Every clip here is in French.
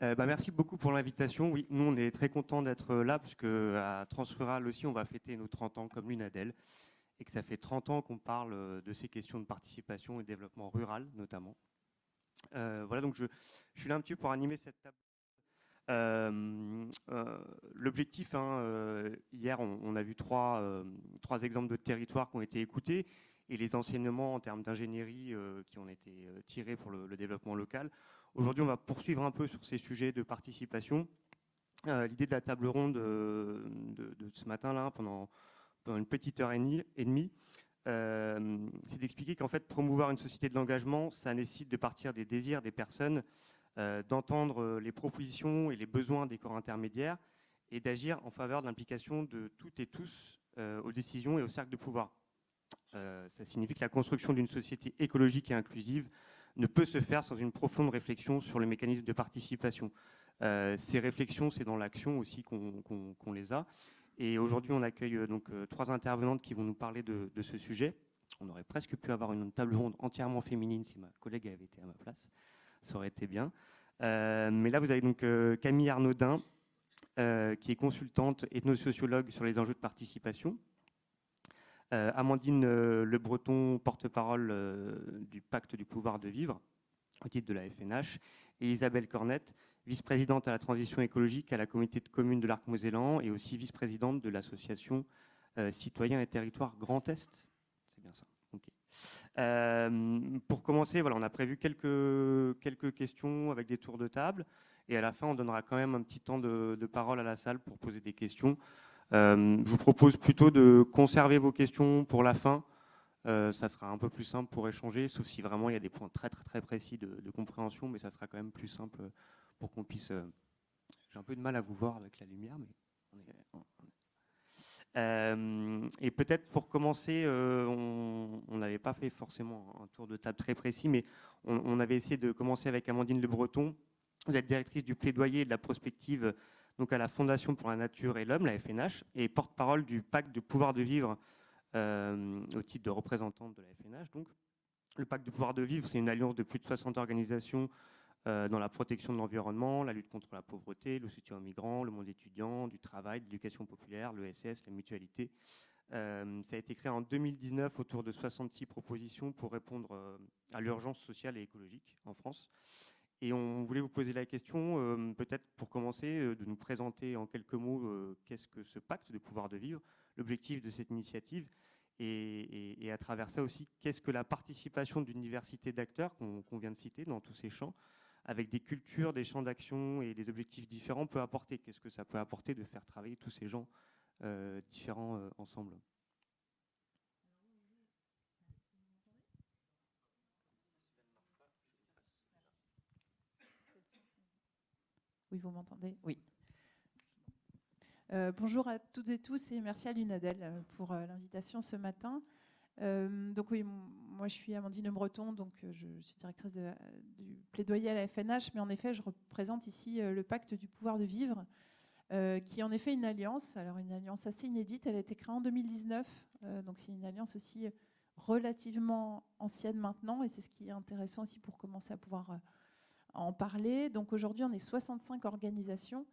Merci beaucoup pour l'invitation. Oui, nous, on est très contents d'être là, puisque à Transrural aussi, on va fêter nos 30 ans comme l'UNADEL, et que ça fait 30 ans qu'on parle de ces questions de participation et de développement rural, notamment. Voilà, donc je suis là un petit peu pour animer cette table. L'objectif, hier, on a vu trois exemples de territoires qui ont été écoutés, et les enseignements en termes d'ingénierie qui ont été tirés pour le développement local. Aujourd'hui, on va poursuivre un peu sur ces sujets de participation. L'idée de la table ronde de ce matin-là, pendant une petite heure et demie, c'est d'expliquer qu'en fait, promouvoir une société de l'engagement, ça nécessite de partir des désirs des personnes, d'entendre les propositions et les besoins des corps intermédiaires et d'agir en faveur de l'implication de toutes et tous aux décisions et au cercle de pouvoir. Ça signifie que la construction d'une société écologique et inclusive ne peut se faire sans une profonde réflexion sur le mécanisme de participation. Ces réflexions, c'est dans l'action aussi qu'on les a. Et aujourd'hui, on accueille trois intervenantes qui vont nous parler de ce sujet. On aurait presque pu avoir une table ronde entièrement féminine si ma collègue avait été à ma place. Ça aurait été bien. Mais là, vous avez donc Camille Arnaudin, qui est consultante ethnosociologue sur les enjeux de participation. Amandine Le Breton, porte-parole du Pacte du pouvoir de vivre, au titre de la FNH, et Isabelle Cornette, vice-présidente à la transition écologique à la communauté de communes de l'Arc-Mosellan et aussi vice-présidente de l'association Citoyens et Territoires Grand Est. C'est bien ça. Okay. Pour commencer, voilà, on a prévu quelques questions avec des tours de table, et à la fin, on donnera quand même un petit temps de parole à la salle pour poser des questions. Je vous propose plutôt de conserver vos questions pour la fin. Ça sera un peu plus simple pour échanger, sauf si vraiment il y a des points très précis de compréhension, mais ça sera quand même plus simple pour qu'on puisse... J'ai un peu de mal à vous voir avec la lumière, mais et peut-être pour commencer, on n'avait pas fait forcément un tour de table très précis, mais on avait essayé de commencer avec Amandine Le Breton. Vous êtes directrice du plaidoyer et de la prospective donc à la Fondation pour la Nature et l'Homme, la FNH, et porte-parole du Pacte du pouvoir de vivre au titre de représentante de la FNH. Donc, le Pacte du pouvoir de vivre, c'est une alliance de plus de 60 organisations dans la protection de l'environnement, la lutte contre la pauvreté, le soutien aux migrants, le monde étudiant, du travail, de l'éducation populaire, l'ESS, la mutualité. Ça a été créé en 2019 autour de 66 propositions pour répondre à l'urgence sociale et écologique en France. Et on voulait vous poser la question, peut-être pour commencer, de nous présenter en quelques mots qu'est-ce que ce pacte de pouvoir de vivre, l'objectif de cette initiative, et à travers ça aussi, qu'est-ce que la participation d'une diversité d'acteurs qu'on vient de citer dans tous ces champs, avec des cultures, des champs d'action et des objectifs différents peut apporter. Qu'est-ce que ça peut apporter de faire travailler tous ces gens différents ensemble? Oui, vous m'entendez? Oui. Bonjour à toutes et tous et merci à l'UNADEL pour l'invitation ce matin. Donc oui, moi je suis Amandine Le Breton, donc je suis directrice du plaidoyer à la FNH, mais en effet je représente ici le Pacte du pouvoir de vivre, qui est en effet une alliance, alors une alliance assez inédite, elle a été créée en 2019, donc c'est une alliance aussi relativement ancienne maintenant, et c'est ce qui est intéressant aussi pour commencer à pouvoir en parler. Donc aujourd'hui on est 65 organisations.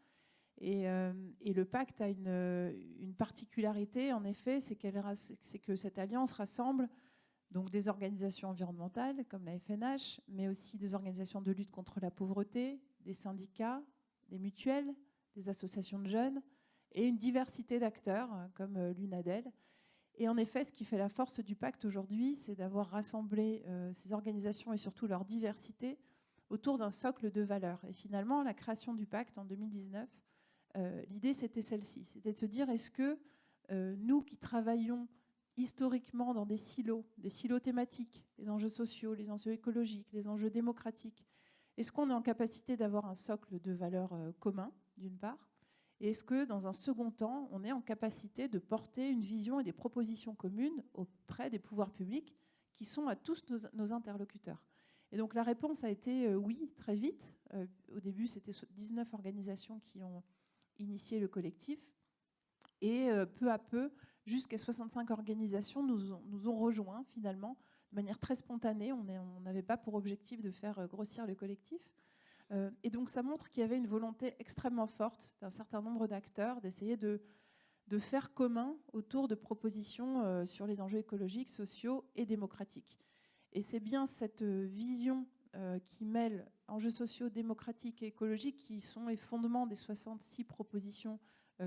Et le pacte a une particularité, en effet, c'est que cette alliance rassemble donc des organisations environnementales comme la FNH, mais aussi des organisations de lutte contre la pauvreté, des syndicats, des mutuelles, des associations de jeunes et une diversité d'acteurs comme l'UNADEL. Et en effet, ce qui fait la force du pacte aujourd'hui, c'est d'avoir rassemblé ces organisations et surtout leur diversité autour d'un socle de valeurs. Et finalement, la création du pacte en 2019, l'idée, c'était celle-ci. C'était de se dire, est-ce que nous qui travaillons historiquement dans des silos thématiques, les enjeux sociaux, les enjeux écologiques, les enjeux démocratiques, est-ce qu'on est en capacité d'avoir un socle de valeurs commun, d'une part, et est-ce que, dans un second temps, on est en capacité de porter une vision et des propositions communes auprès des pouvoirs publics qui sont à tous nos interlocuteurs? Et donc la réponse a été oui, très vite. Au début, c'était 19 organisations qui ont initié le collectif. Et peu à peu, jusqu'à 65 organisations nous ont rejoints finalement de manière très spontanée. On n'avait pas pour objectif de faire grossir le collectif. Et donc ça montre qu'il y avait une volonté extrêmement forte d'un certain nombre d'acteurs d'essayer de faire commun autour de propositions sur les enjeux écologiques, sociaux et démocratiques. Et c'est bien cette vision qui mêle enjeux sociaux, démocratiques et écologiques qui sont les fondements des 66 propositions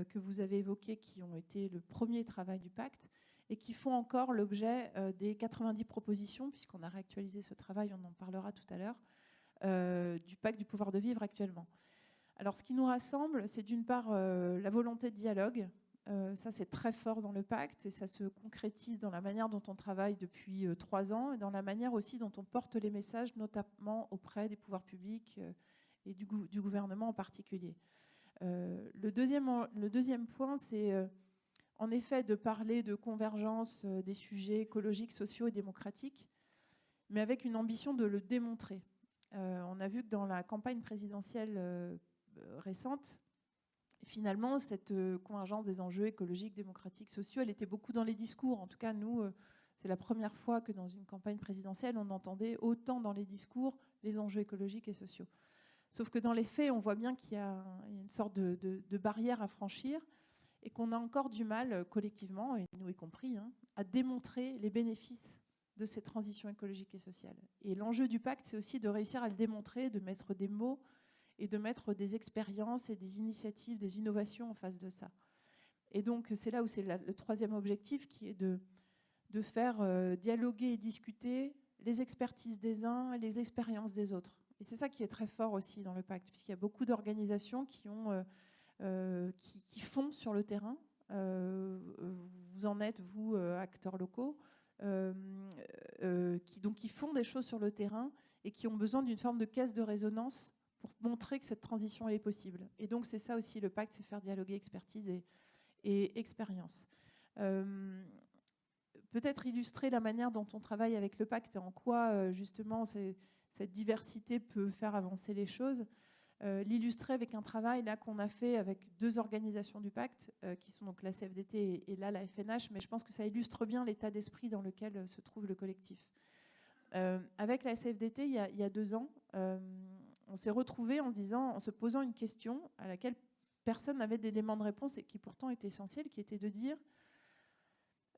que vous avez évoquées, qui ont été le premier travail du pacte, et qui font encore l'objet des 90 propositions, puisqu'on a réactualisé ce travail, on en parlera tout à l'heure, du pacte du pouvoir de vivre actuellement. Alors ce qui nous rassemble, c'est d'une part la volonté de dialogue. Ça, c'est très fort dans le pacte et ça se concrétise dans la manière dont on travaille depuis 3 ans et dans la manière aussi dont on porte les messages, notamment auprès des pouvoirs publics et du gouvernement en particulier. Le deuxième point, c'est en effet de parler de convergence des sujets écologiques, sociaux et démocratiques, mais avec une ambition de le démontrer. On a vu que dans la campagne présidentielle récente, finalement, cette convergence des enjeux écologiques, démocratiques, sociaux, elle était beaucoup dans les discours. En tout cas, nous, c'est la première fois que dans une campagne présidentielle, on entendait autant dans les discours les enjeux écologiques et sociaux. Sauf que dans les faits, on voit bien qu'il y a une sorte de barrière à franchir et qu'on a encore du mal, collectivement, et nous y compris, à démontrer les bénéfices de ces transitions écologiques et sociales. Et l'enjeu du pacte, c'est aussi de réussir à le démontrer, de mettre des mots et de mettre des expériences et des initiatives, des innovations en face de ça. Et donc, c'est là où c'est le troisième objectif, qui est de faire dialoguer et discuter les expertises des uns et les expériences des autres. Et c'est ça qui est très fort aussi dans le pacte, puisqu'il y a beaucoup d'organisations qui font sur le terrain. Vous en êtes, vous, acteurs locaux, qui font des choses sur le terrain et qui ont besoin d'une forme de caisse de résonance pour montrer que cette transition elle est possible. Et donc c'est ça aussi le pacte, c'est faire dialoguer expertise et expérience. Peut-être illustrer la manière dont on travaille avec le pacte et en quoi justement cette diversité peut faire avancer les choses. L'illustrer avec un travail là qu'on a fait avec 2 organisations du pacte, qui sont donc la CFDT et là la FNH, mais je pense que ça illustre bien l'état d'esprit dans lequel se trouve le collectif. Avec la CFDT, il y a 2 ans, on s'est retrouvés en se posant une question à laquelle personne n'avait d'éléments de réponse et qui pourtant était essentielle, qui était de dire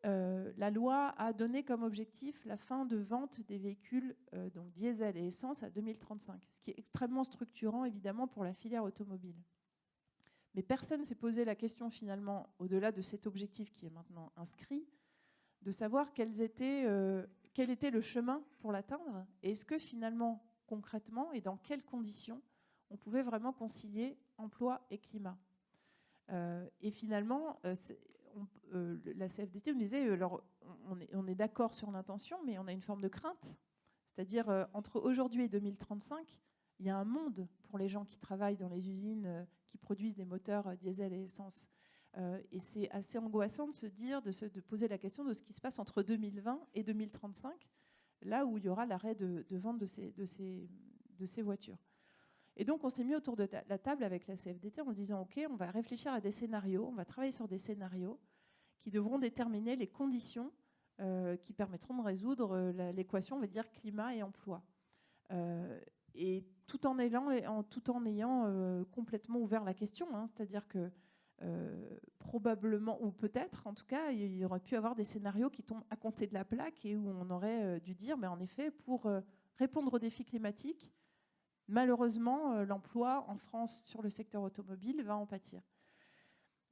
la loi a donné comme objectif la fin de vente des véhicules donc diesel et essence à 2035, ce qui est extrêmement structurant évidemment pour la filière automobile. Mais personne ne s'est posé la question finalement, au-delà de cet objectif qui est maintenant inscrit, de savoir quel était le chemin pour l'atteindre et est-ce que finalement, concrètement et dans quelles conditions on pouvait vraiment concilier emploi et climat. Et finalement, la CFDT me disait, alors on est d'accord sur l'intention, mais on a une forme de crainte. C'est-à-dire, entre aujourd'hui et 2035, il y a un monde pour les gens qui travaillent dans les usines qui produisent des moteurs diesel et essence. Et c'est assez angoissant de se dire, de poser la question de ce qui se passe entre 2020 et 2035, là où il y aura l'arrêt de vente de ces voitures. Et donc, on s'est mis autour de la table avec la CFDT en se disant, OK, on va réfléchir à des scénarios, on va travailler sur des scénarios qui devront déterminer les conditions qui permettront de résoudre l'équation, on va dire, climat et emploi. Et tout en ayant complètement ouvert la question, c'est-à-dire que probablement, ou peut-être, en tout cas, il y aurait pu avoir des scénarios qui tombent à compter de la plaque et où on aurait dû dire, mais en effet, pour répondre aux défis climatiques, malheureusement, l'emploi en France sur le secteur automobile va en pâtir.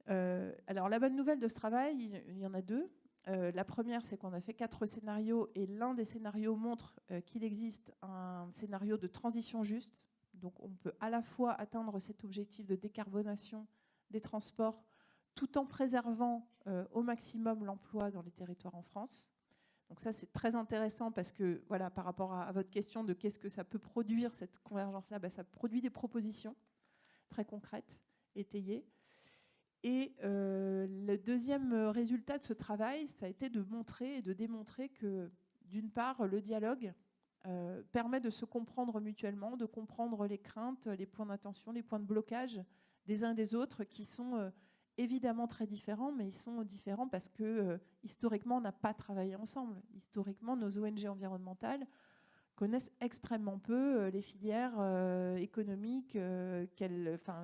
Alors, la bonne nouvelle de ce travail, il y en a 2. La première, c'est qu'on a fait 4 scénarios et l'un des scénarios montre qu'il existe un scénario de transition juste. Donc, on peut à la fois atteindre cet objectif de décarbonation des transports tout en préservant au maximum l'emploi dans les territoires en France. Donc ça, c'est très intéressant parce que, voilà, par rapport à votre question de qu'est-ce que ça peut produire, cette convergence-là, ça produit des propositions très concrètes, étayées. Et le deuxième résultat de ce travail, ça a été de montrer et de démontrer que, d'une part, le dialogue permet de se comprendre mutuellement, de comprendre les craintes, les points d'attention, les points de blocage des uns des autres qui sont évidemment très différents, mais ils sont différents parce que historiquement, on n'a pas travaillé ensemble. Historiquement, nos ONG environnementales, connaissent extrêmement peu les filières économiques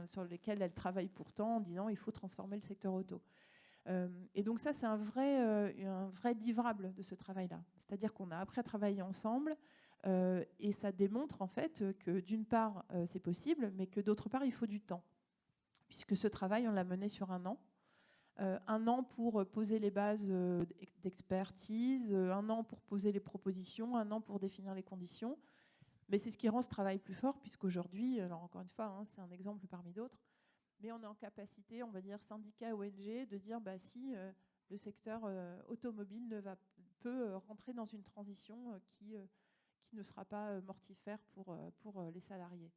sur lesquelles elles travaillent pourtant en disant il faut transformer le secteur auto. Et donc ça, c'est un vrai livrable de ce travail-là. C'est-à-dire qu'on a après travaillé ensemble et ça démontre en fait que d'une part, c'est possible, mais que d'autre part, il faut du temps. Puisque ce travail, on l'a mené sur 1 an. 1 an pour poser les bases d'expertise, 1 an pour poser les propositions, 1 an pour définir les conditions. Mais c'est ce qui rend ce travail plus fort, puisqu'aujourd'hui, alors encore une fois, c'est un exemple parmi d'autres, mais on est en capacité, on va dire, syndicats, ONG, de dire si le secteur automobile peut rentrer dans une transition qui ne sera pas mortifère pour les salariés.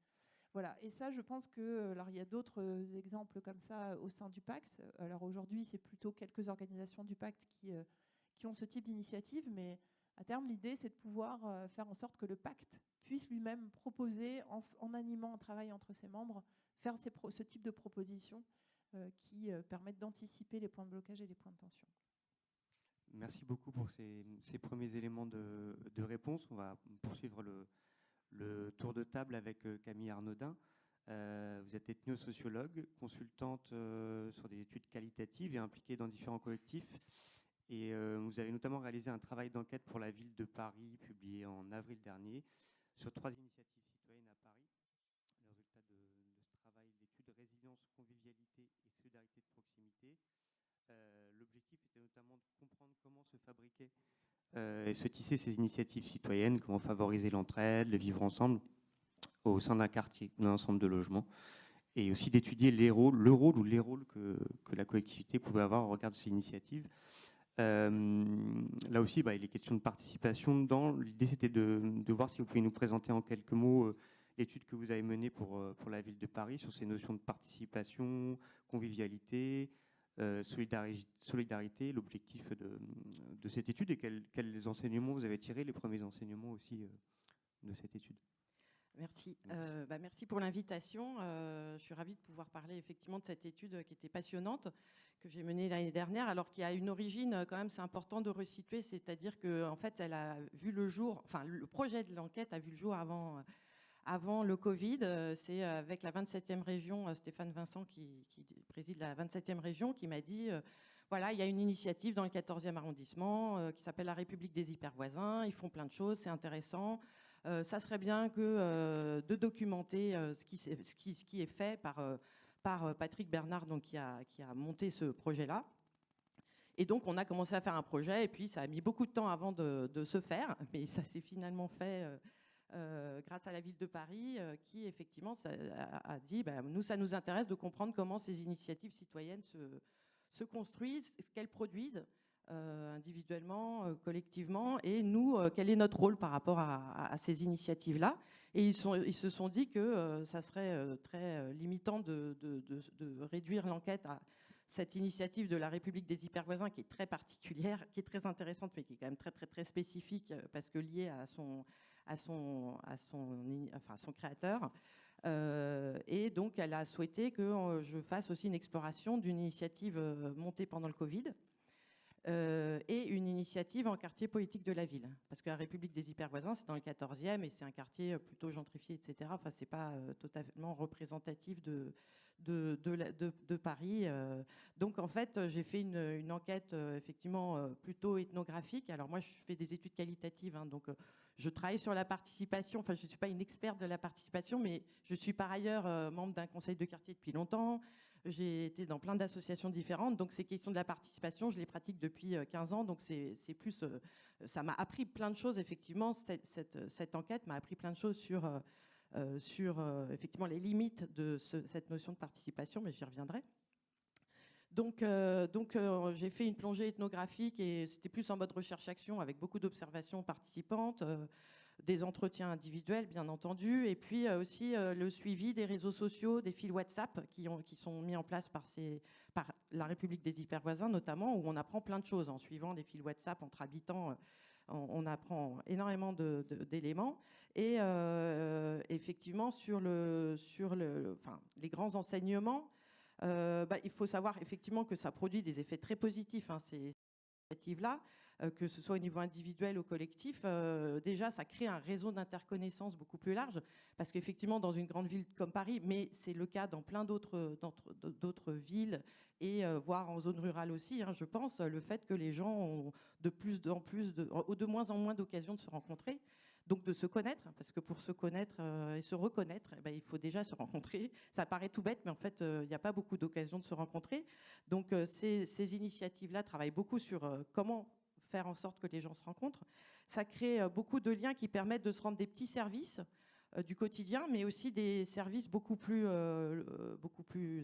Voilà. Et ça, je pense que, alors il y a d'autres exemples comme ça au sein du pacte. Alors aujourd'hui, c'est plutôt quelques organisations du pacte qui ont ce type d'initiative, mais à terme, l'idée, c'est de pouvoir faire en sorte que le pacte puisse lui-même proposer, en animant un travail entre ses membres, faire ce type de propositions qui permettent d'anticiper les points de blocage et les points de tension. Merci beaucoup pour ces premiers éléments de réponse. On va poursuivre le tour de table avec Camille Arnaudin. Vous êtes ethnosociologue, consultante sur des études qualitatives et impliquée dans différents collectifs. Et vous avez notamment réalisé un travail d'enquête pour la ville de Paris, publié en avril dernier, sur 3 initiatives citoyennes à Paris. Le résultat de ce travail, l'étude Résilience, convivialité et solidarité de proximité. L'objectif était notamment de comprendre comment se fabriquaient et se tisser ces initiatives citoyennes, comment favoriser l'entraide, le vivre ensemble au sein d'un quartier, d'un ensemble de logements, et aussi d'étudier le rôle ou les rôles que la collectivité pouvait avoir au regard de ces initiatives. Là aussi, il est question de participation dedans. L'idée, c'était de voir si vous pouvez nous présenter en quelques mots l'étude que vous avez menée pour la ville de Paris sur ces notions de participation, convivialité, solidarité, l'objectif de cette étude et quels enseignements vous avez tirés, les premiers enseignements aussi de cette étude. Merci. Merci pour l'invitation. Je suis ravie de pouvoir parler effectivement de cette étude qui était passionnante, que j'ai menée l'année dernière, alors qu'il y a une origine, quand même, c'est important de resituer, c'est-à-dire qu'en fait, elle a vu le jour, enfin, le projet de l'enquête a vu le jour avant le Covid. C'est avec la 27e région, Stéphane Vincent, qui préside la 27e région, qui m'a dit voilà, il y a une initiative dans le 14e arrondissement qui s'appelle la République des hypervoisins. Ils font plein de choses, c'est intéressant. Ça serait bien de documenter ce qui est fait par Patrick Bernard, donc, qui a monté ce projet-là. Et donc, on a commencé à faire un projet, et puis ça a mis beaucoup de temps avant de se faire, mais ça s'est finalement fait grâce à la ville de Paris, qui effectivement a dit nous, ça nous intéresse de comprendre comment ces initiatives citoyennes se construisent, ce qu'elles produisent individuellement, collectivement, et nous, quel est notre rôle par rapport à ces initiatives-là. Et ils se sont dit que ça serait très limitant de réduire l'enquête à cette initiative de la République des hypervoisins, qui est très particulière, qui est très intéressante, mais qui est quand même très, très, très spécifique, parce que liée à son créateur. Et donc, elle a souhaité que je fasse aussi une exploration d'une initiative montée pendant le Covid, et une initiative en quartier politique de la ville. Parce que la République des hypervoisins, c'est dans le 14e, et c'est un quartier plutôt gentrifié, etc. Enfin, c'est pas totalement représentatif de Paris. Donc, en fait, j'ai fait une enquête effectivement plutôt ethnographique. Alors, moi, je fais des études qualitatives, donc je travaille sur la participation. Enfin, je ne suis pas une experte de la participation, mais je suis par ailleurs membre d'un conseil de quartier depuis longtemps. J'ai été dans plein d'associations différentes, donc ces questions de la participation, je les pratique depuis 15 ans, donc c'est plus, ça m'a appris plein de choses, effectivement, cette enquête m'a appris plein de choses sur effectivement les limites de cette notion de participation, mais j'y reviendrai. Donc j'ai fait une plongée ethnographique, et c'était plus en mode recherche-action, avec beaucoup d'observations participantes, des entretiens individuels, bien entendu, et puis aussi le suivi des réseaux sociaux, des fils WhatsApp qui sont mis en place par la République des hypervoisins, notamment, où on apprend plein de choses en suivant les fils WhatsApp entre habitants. On apprend énormément d'éléments. Et effectivement, sur les grands enseignements, il faut savoir effectivement que ça produit des effets très positifs. initiatives-là, que ce soit au niveau individuel ou collectif, déjà, ça crée un réseau d'interconnaissance beaucoup plus large, parce qu'effectivement, dans une grande ville comme Paris, mais c'est le cas dans plein d'autres villes, et voire en zone rurale aussi, je pense, le fait que les gens ont de moins en moins d'occasions de se rencontrer, donc de se connaître, parce que pour se connaître et se reconnaître, il faut déjà se rencontrer. Ça paraît tout bête, mais en fait, il n'y a pas beaucoup d'occasions de se rencontrer. Donc ces initiatives-là travaillent beaucoup sur comment faire en sorte que les gens se rencontrent. Ça crée beaucoup de liens qui permettent de se rendre des petits services du quotidien, mais aussi des services beaucoup plus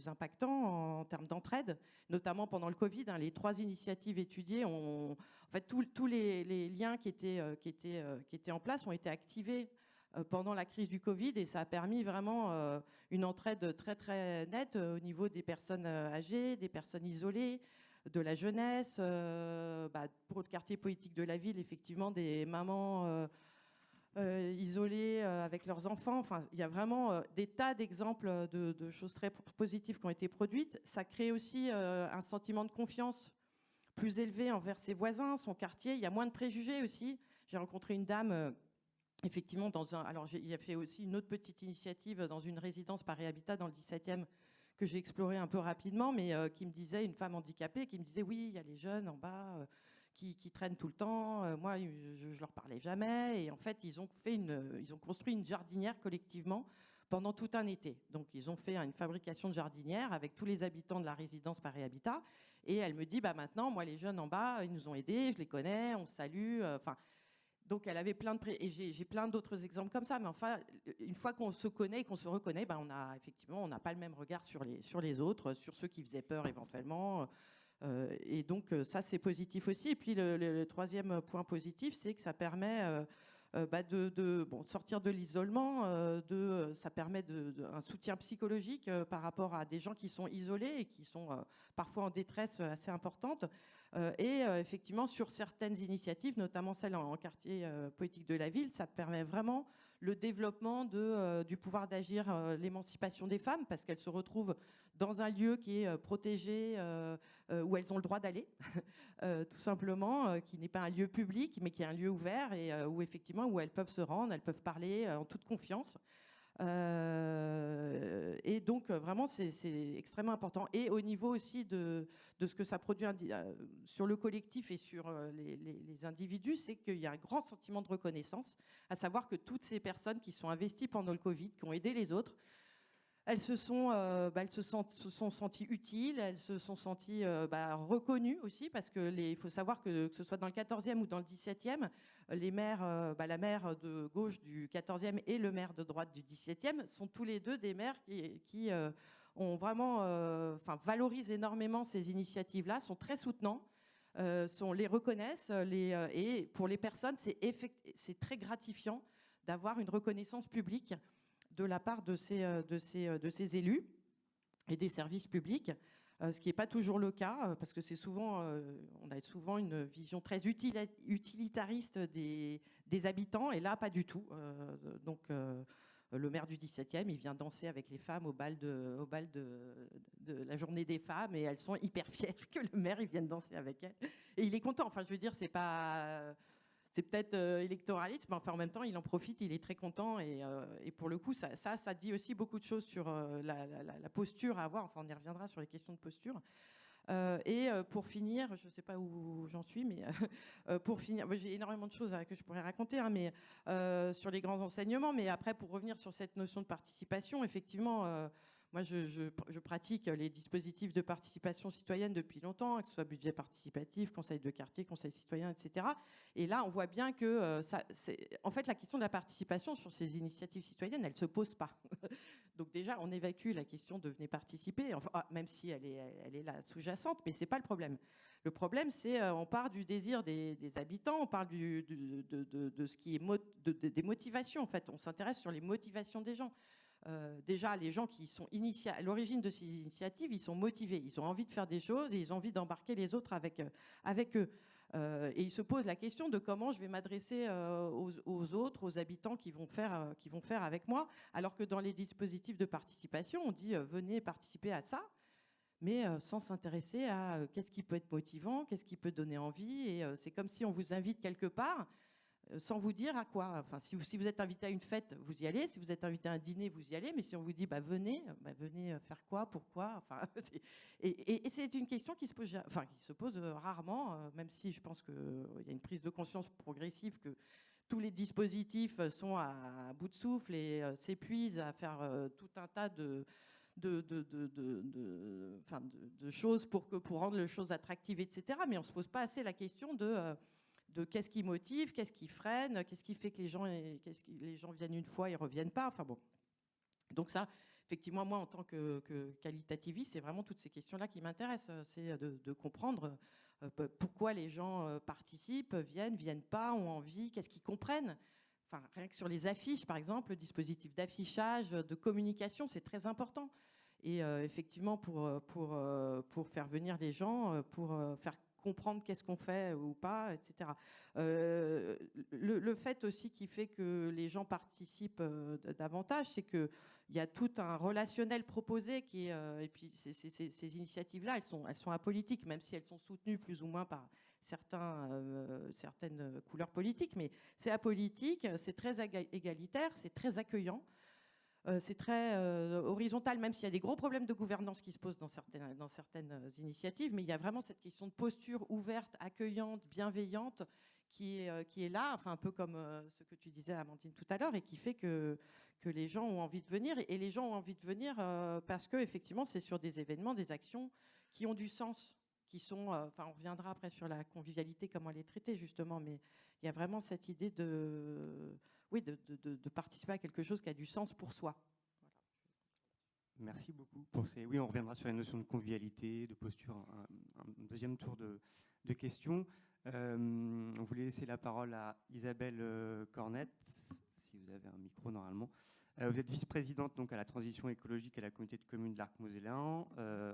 impactants en termes d'entraide, notamment pendant le Covid. Les 3 initiatives étudiées en fait, tous les liens qui étaient en place ont été activés pendant la crise du Covid, et ça a permis vraiment une entraide très très nette au niveau des personnes âgées, des personnes isolées, de la jeunesse, pour le quartier politique de la ville, effectivement, des mamans isolés avec leurs enfants. Enfin, il y a vraiment des tas d'exemples de choses très positives qui ont été produites. Ça crée aussi un sentiment de confiance plus élevé envers ses voisins, son quartier. Il y a moins de préjugés aussi. J'ai rencontré une dame, effectivement, alors il y a fait aussi une autre petite initiative dans une résidence Paris Habitat dans le 17e que j'ai exploré un peu rapidement, mais qui me disait, une femme handicapée, qui me disait, oui, il y a les jeunes en bas qui traînent tout le temps. Moi, je leur parlais jamais. Et en fait, ils ont construit une jardinière collectivement pendant tout un été. Donc, ils ont fait une fabrication de jardinière avec tous les habitants de la résidence Paris Habitat. Et elle me dit, maintenant, moi, les jeunes en bas, ils nous ont aidés, je les connais, on se salue. Donc, elle avait et j'ai plein d'autres exemples comme ça. Mais enfin, une fois qu'on se connaît et qu'on se reconnaît, on n'a pas le même regard sur les autres, sur ceux qui faisaient peur éventuellement. Et donc, ça, c'est positif aussi. Et puis, le troisième point positif, c'est que ça permet de sortir de l'isolement. Ça permet un soutien psychologique par rapport à des gens qui sont isolés et qui sont parfois en détresse assez importante. Et effectivement, sur certaines initiatives, notamment celle en quartier politique de la ville, ça permet vraiment le développement du pouvoir d'agir, l'émancipation des femmes, parce qu'elles se retrouvent dans un lieu qui est protégé, où elles ont le droit d'aller, tout simplement, qui n'est pas un lieu public, mais qui est un lieu ouvert, et où effectivement, où elles peuvent se rendre, elles peuvent parler en toute confiance. Et donc, vraiment, c'est extrêmement important. Et au niveau aussi de ce que ça produit sur le collectif et sur les individus, c'est qu'il y a un grand sentiment de reconnaissance, à savoir que toutes ces personnes qui sont investies pendant le Covid, qui ont aidé les autres, elles se sont senties utiles, elles se sont senties reconnues aussi, parce il faut savoir que ce soit dans le 14e ou dans le 17e, les maires, la maire de gauche du 14e et le maire de droite du 17e sont tous les deux des maires qui ont vraiment valorisent énormément ces initiatives-là, sont très soutenants, les reconnaissent, et pour les personnes, c'est très gratifiant d'avoir une reconnaissance publique de la part de ces élus et des services publics, ce qui n'est pas toujours le cas, parce que on a souvent une vision très utilitariste des habitants, et là, pas du tout. Donc, le maire du 17e, il vient danser avec les femmes au bal de la journée des femmes, et elles sont hyper fières que le maire il vienne danser avec elles. Et il est content. Enfin, je veux dire, c'est peut-être électoraliste, mais en même temps, il en profite, il est très content. Et pour le coup, ça dit aussi beaucoup de choses sur la posture à avoir. Enfin, on y reviendra sur les questions de posture. Et pour finir, je ne sais pas où j'en suis, mais pour finir, j'ai énormément de choses que je pourrais raconter, mais sur les grands enseignements. Mais après, pour revenir sur cette notion de participation, effectivement, moi, je pratique les dispositifs de participation citoyenne depuis longtemps, que ce soit budget participatif, conseil de quartier, conseil citoyen, etc. Et là, on voit bien que en fait, la question de la participation sur ces initiatives citoyennes, elle ne se pose pas. Donc déjà, on évacue la question de venez participer, même si elle est là sous-jacente, mais ce n'est pas le problème. Le problème, c'est on part du désir des habitants, on parle de ce qui est des motivations. En fait, on s'intéresse sur les motivations des gens. Déjà, les gens qui sont à l'origine de ces initiatives, ils sont motivés, ils ont envie de faire des choses et ils ont envie d'embarquer les autres avec eux. Et ils se posent la question de comment je vais m'adresser aux autres, aux habitants qui vont faire avec moi, alors que dans les dispositifs de participation, on dit venez participer à ça. mais sans s'intéresser à qu'est-ce qui peut être motivant, qu'est-ce qui peut donner envie. Et c'est comme si on vous invite quelque part sans vous dire à quoi. Enfin, si vous êtes invité à une fête, vous y allez. Si vous êtes invité à un dîner, vous y allez. Mais si on vous dit venez faire quoi, pourquoi, enfin, et c'est une question qui se pose rarement, même si je pense qu'il y a une prise de conscience progressive que tous les dispositifs sont à bout de souffle et s'épuisent à faire tout un tas de choses pour rendre les choses attractives, etc. Mais on ne se pose pas assez la question de qu'est-ce qui motive, qu'est-ce qui freine, qu'est-ce qui fait que les gens viennent une fois et ne reviennent pas. Enfin bon. Donc ça, effectivement, moi, en tant que qualitativiste, c'est vraiment toutes ces questions-là qui m'intéressent. C'est de comprendre pourquoi les gens participent, viennent pas, ont envie, qu'est-ce qu'ils comprennent. Enfin, rien que sur les affiches, par exemple, le dispositif d'affichage, de communication, c'est très important. Et effectivement, pour faire venir les gens, pour faire comprendre qu'est-ce qu'on fait ou pas, etc. Le fait aussi qui fait que les gens participent davantage, c'est qu'il y a tout un relationnel proposé qui est, et puis ces initiatives-là, elles sont apolitiques, même si elles sont soutenues plus ou moins par certaines couleurs politiques, mais c'est apolitique, c'est très égalitaire, c'est très accueillant. C'est très horizontal, même s'il y a des gros problèmes de gouvernance qui se posent dans certaines initiatives, mais il y a vraiment cette question de posture ouverte, accueillante, bienveillante qui est là, enfin un peu comme ce que tu disais, Amandine, tout à l'heure, et qui fait que les gens ont envie de venir. Et les gens ont envie de venir parce que effectivement, c'est sur des événements, des actions qui ont du sens, qui sont, on reviendra après sur la convivialité, comment elle est traitée justement, mais il y a vraiment cette idée de participer à quelque chose qui a du sens pour soi. Voilà. Merci beaucoup pour ces... Oui, on reviendra sur la notion de convivialité, de posture, un deuxième tour de questions. On voulait laisser la parole à Isabelle Cornette, si vous avez un micro normalement. Vous êtes vice-présidente donc à la transition écologique à la communauté de communes de l'Arc Mosellan,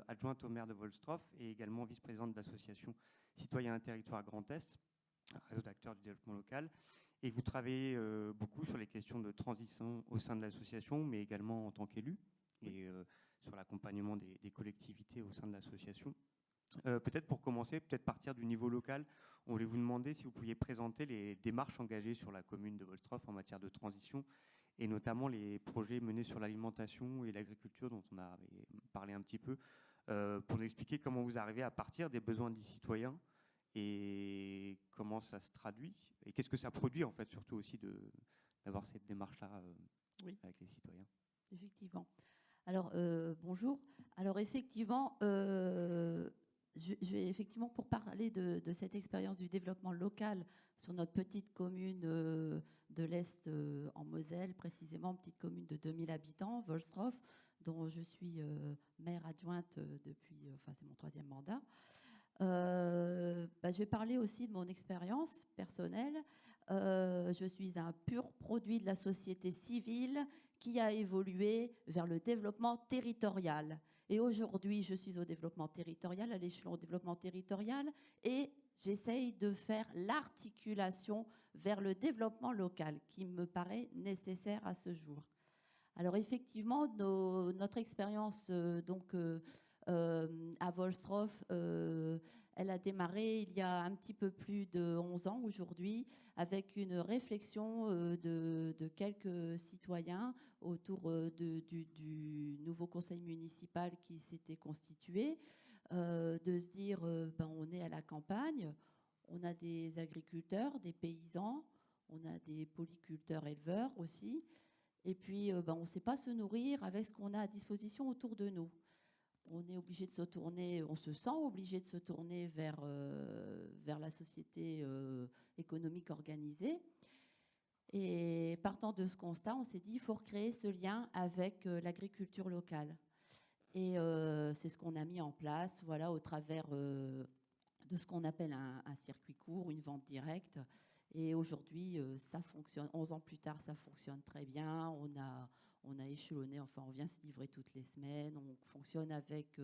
adjointe au maire de Volstroff et également vice-présidente de l'association Citoyens un territoire Grand Est, un réseau d'acteurs du développement local. Et vous travaillez beaucoup sur les questions de transition au sein de l'association, mais également en tant qu'élu, et sur l'accompagnement des collectivités au sein de l'association. Peut-être pour commencer, peut-être partir du niveau local, on voulait vous demander si vous pouviez présenter les démarches engagées sur la commune de Volstroff en matière de transition, et notamment les projets menés sur l'alimentation et l'agriculture dont on a parlé un petit peu, pour nous expliquer comment vous arrivez à partir des besoins des citoyens et comment ça se traduit et qu'est-ce que ça produit en fait, surtout aussi d'avoir cette démarche-là Oui. avec les citoyens. Effectivement. Alors bonjour. Alors effectivement, je vais effectivement pour parler de cette expérience du développement local sur notre petite commune de l'Est en Moselle, précisément petite commune de 2000 habitants, Volstroff, dont je suis maire adjointe depuis, c'est mon 3e mandat. Je vais parler aussi de mon expérience personnelle. Je suis un pur produit de la société civile qui a évolué vers le développement territorial. Et aujourd'hui, je suis au développement territorial, à l'échelon développement territorial, et j'essaye de faire l'articulation vers le développement local, qui me paraît nécessaire à ce jour. Alors effectivement, notre expérience à Volstroff, elle a démarré il y a un petit peu plus de 11 ans aujourd'hui, avec une réflexion de quelques citoyens autour du nouveau conseil municipal qui s'était constitué, de se dire on est à la campagne, on a des agriculteurs, des paysans, on a des polyculteurs éleveurs aussi, et puis on ne sait pas se nourrir avec ce qu'on a à disposition autour de nous. On est obligé de se tourner, on se sent obligé de se tourner vers la société économique organisée. Et partant de ce constat, on s'est dit qu'il faut recréer ce lien avec l'agriculture locale. Et c'est ce qu'on a mis en place, voilà, au travers de ce qu'on appelle un circuit court, une vente directe. Et aujourd'hui, ça fonctionne. 11 ans plus tard, ça fonctionne très bien. On a échelonné, on vient se livrer toutes les semaines. On fonctionne avec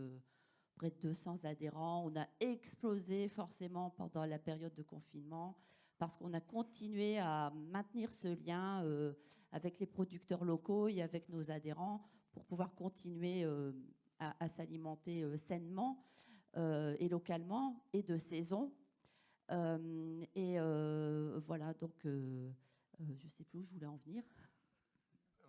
près de 200 adhérents. On a explosé forcément pendant la période de confinement parce qu'on a continué à maintenir ce lien avec les producteurs locaux et avec nos adhérents pour pouvoir continuer à s'alimenter sainement et localement et de saison. Voilà, donc je ne sais plus où je voulais en venir.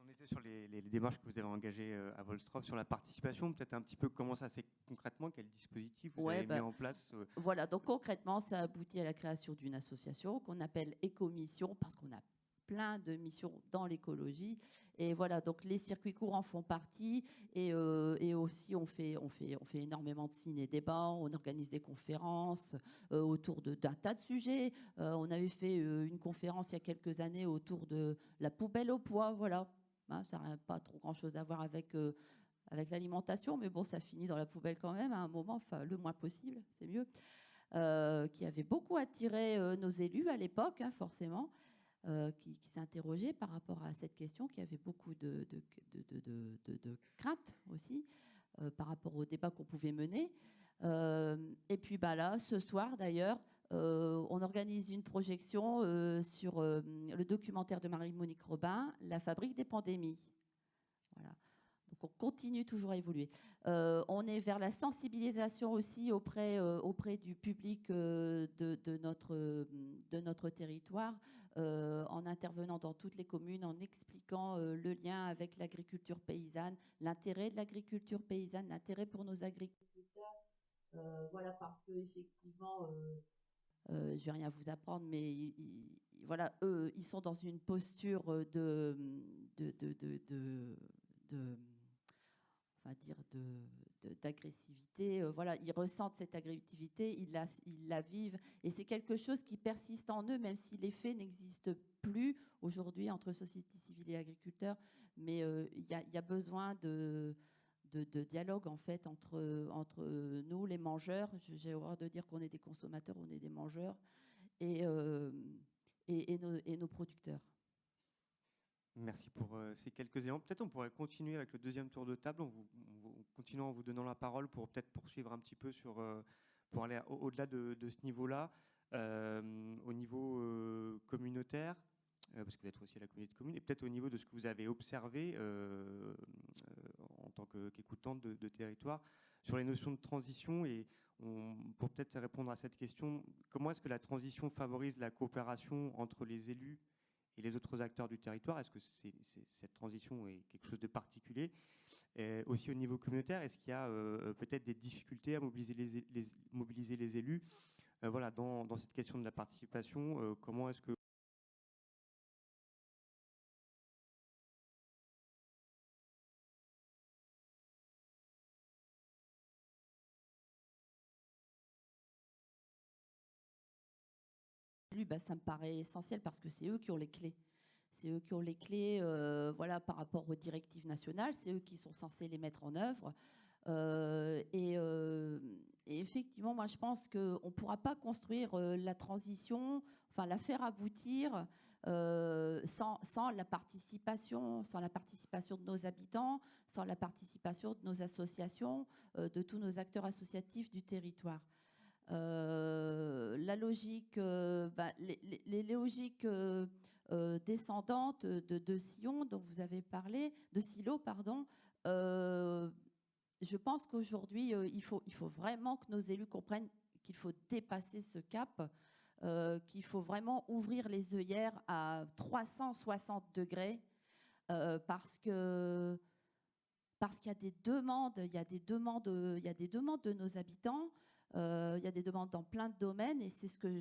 On était sur les démarches que vous avez engagées à Volstroff, sur la participation, peut-être un petit peu comment ça s'est concrètement, quel dispositif vous avez mis en place Voilà, donc concrètement, ça aboutit à la création d'une association qu'on appelle Écomission, parce qu'on a plein de missions dans l'écologie. Et voilà, donc les circuits courts en font partie. Et aussi, on fait énormément de ciné-débats, on organise des conférences autour d'un tas de sujets. On avait fait une conférence il y a quelques années autour de la poubelle au poids, voilà. Hein, ça n'a pas trop grand-chose à voir avec l'alimentation, mais bon, ça finit dans la poubelle quand même, à un moment, enfin, le moins possible, c'est mieux. Qui avait beaucoup attiré nos élus à l'époque, hein, forcément. Qui s'interrogeaient par rapport à cette question, qui avait beaucoup de craintes aussi par rapport au débat qu'on pouvait mener. Et puis là, ce soir d'ailleurs, on organise une projection sur le documentaire de Marie-Monique Robin, La fabrique des pandémies. Voilà. Donc on continue toujours à évoluer. On est vers la sensibilisation aussi auprès du public de notre territoire, en intervenant dans toutes les communes, en expliquant le lien avec l'agriculture paysanne, l'intérêt de l'agriculture paysanne, l'intérêt pour nos agriculteurs. Voilà, parce qu'effectivement, je ne vais rien vous apprendre, mais voilà, eux, ils sont dans une posture on va dire d'agressivité. Voilà, ils ressentent cette agressivité, ils la vivent, et c'est quelque chose qui persiste en eux, même si les faits n'existent plus aujourd'hui entre société civile et agriculteurs. Mais il y a besoin de dialogue en fait entre nous, les mangeurs. J'ai horreur de dire qu'on est des consommateurs, on est des mangeurs, et nos producteurs. Merci pour ces quelques éléments. Peut-être on pourrait continuer avec le deuxième tour de table, en continuant en vous donnant la parole pour peut-être poursuivre un petit peu pour aller au-delà de ce niveau-là, au niveau communautaire, parce que vous êtes aussi à la communauté de communes, et peut-être au niveau de ce que vous avez observé en tant qu'écoutante de territoire, sur les notions de transition. Et pour peut-être répondre à cette question, comment est-ce que la transition favorise la coopération entre les élus et les autres acteurs du territoire? Est-ce que cette transition est quelque chose de particulier? Aussi au niveau communautaire, est-ce qu'il y a peut-être des difficultés à mobiliser les élus voilà, dans cette question de la participation? Comment est-ce que Ça me paraît essentiel parce que c'est eux qui ont les clés. C'est eux qui ont les clés voilà, par rapport aux directives nationales. C'est eux qui sont censés les mettre en œuvre. Et effectivement, moi, je pense qu'on ne pourra pas construire la transition, enfin la faire aboutir sans la participation de nos habitants, sans la participation de nos associations, de tous nos acteurs associatifs du territoire. La logique, les logiques descendantes de sillons dont vous avez parlé, de silos, pardon. Je pense qu'aujourd'hui, il faut vraiment que nos élus comprennent qu'il faut dépasser ce cap, qu'il faut vraiment ouvrir les œillères à 360 degrés, parce qu'il y a des demandes, il y a des demandes de nos habitants. Il y a des demandes dans plein de domaines, et c'est ce que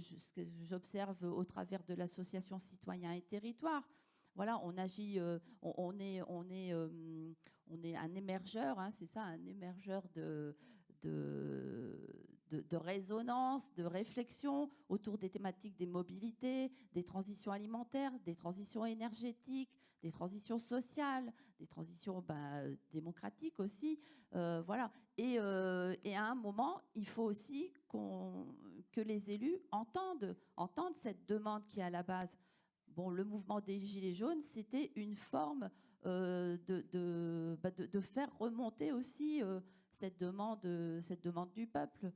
j'observe au travers de l'association Citoyens et Territoires. Voilà, on agit, on est un émergeur, hein, c'est ça, un émergeur de résonance, de réflexion autour des thématiques des mobilités, des transitions alimentaires, des transitions énergétiques, des transitions sociales, des transitions démocratiques aussi. Voilà. Et à un moment, il faut aussi que les élus entendent cette demande qui est à la base. Bon, le mouvement des Gilets jaunes, c'était une forme de faire remonter aussi cette demande du peuple.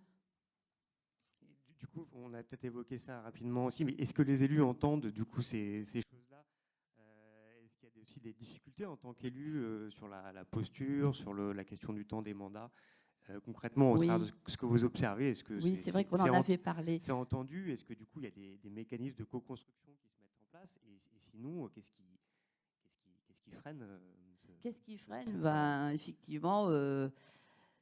Du coup, on a peut-être évoqué ça rapidement aussi, mais est-ce que les élus entendent du coup ces choses-là? Est-ce qu'il y a aussi des difficultés en tant qu'élu sur la posture, sur la question du temps des mandats. Concrètement, au Oui. travers de ce que vous observez, est-ce que Oui, c'est vrai qu'on en avait parlé. c'est entendu? Est-ce que du coup, il y a des mécanismes de co-construction qui se mettent en place? Et sinon, qu'est-ce qui freine Qu'est-ce qui freine? ce travail? Effectivement,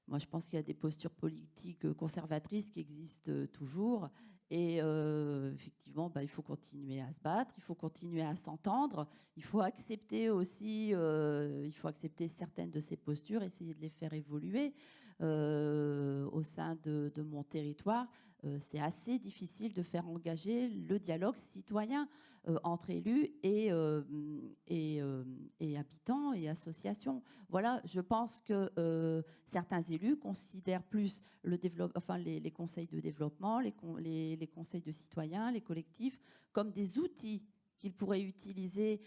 moi je pense qu'il y a des postures politiques conservatrices qui existent toujours. Et effectivement, il faut continuer à se battre, il faut continuer à s'entendre, il faut accepter aussi, il faut accepter certaines de ces postures, essayer de les faire évoluer. Au sein de mon territoire, c'est assez difficile de faire engager le dialogue citoyen entre élus et habitants et associations. Voilà, je pense que certains élus considèrent plus les conseils de développement, les conseils de citoyens, les collectifs, comme des outils qu'ils pourraient utiliser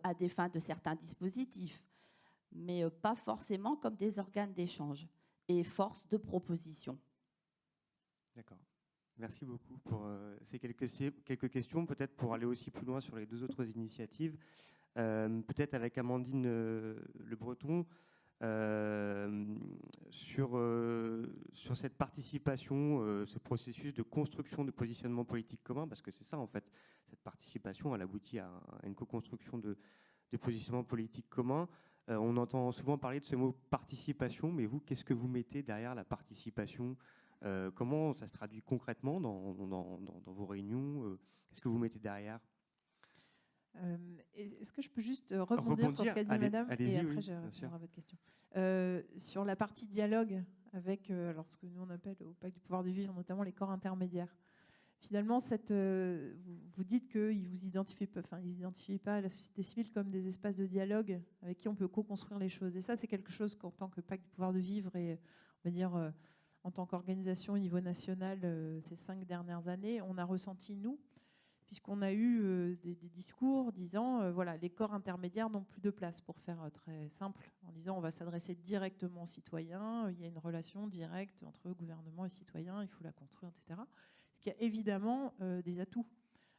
à des fins de certains dispositifs, mais pas forcément comme des organes d'échange et force de proposition. D'accord. Merci beaucoup pour ces quelques questions. Peut-être pour aller aussi plus loin sur les deux autres initiatives, peut-être avec Amandine Le Breton, sur cette participation, ce processus de construction de positionnement politique commun, parce que c'est ça en fait, cette participation, elle aboutit à une co-construction de positionnement politique commun. On entend souvent parler de ce mot participation, mais vous, qu'est-ce que vous mettez derrière la participation? Comment ça se traduit concrètement dans vos réunions? Qu'est-ce que vous mettez derrière? Est-ce que je peux juste rebondir sur ce qu'a dit Madame, et après je répondrai à votre question. Sur la partie dialogue avec alors ce que nous on appelle au Pacte du pouvoir du vivre, notamment les corps intermédiaires. Finalement, vous dites qu'ils ne vous identifient pas la société civile comme des espaces de dialogue avec qui on peut co-construire les choses. Et ça, c'est quelque chose qu'en tant que Pacte du pouvoir de vivre et on va dire en tant qu'organisation au niveau national ces 5 dernières années, on a ressenti, nous, puisqu'on a eu des discours disant voilà, les corps intermédiaires n'ont plus de place, pour faire très simple, en disant on va s'adresser directement aux citoyens, il y a une relation directe entre gouvernement et citoyens, il faut la construire, etc. Ce qui a évidemment des atouts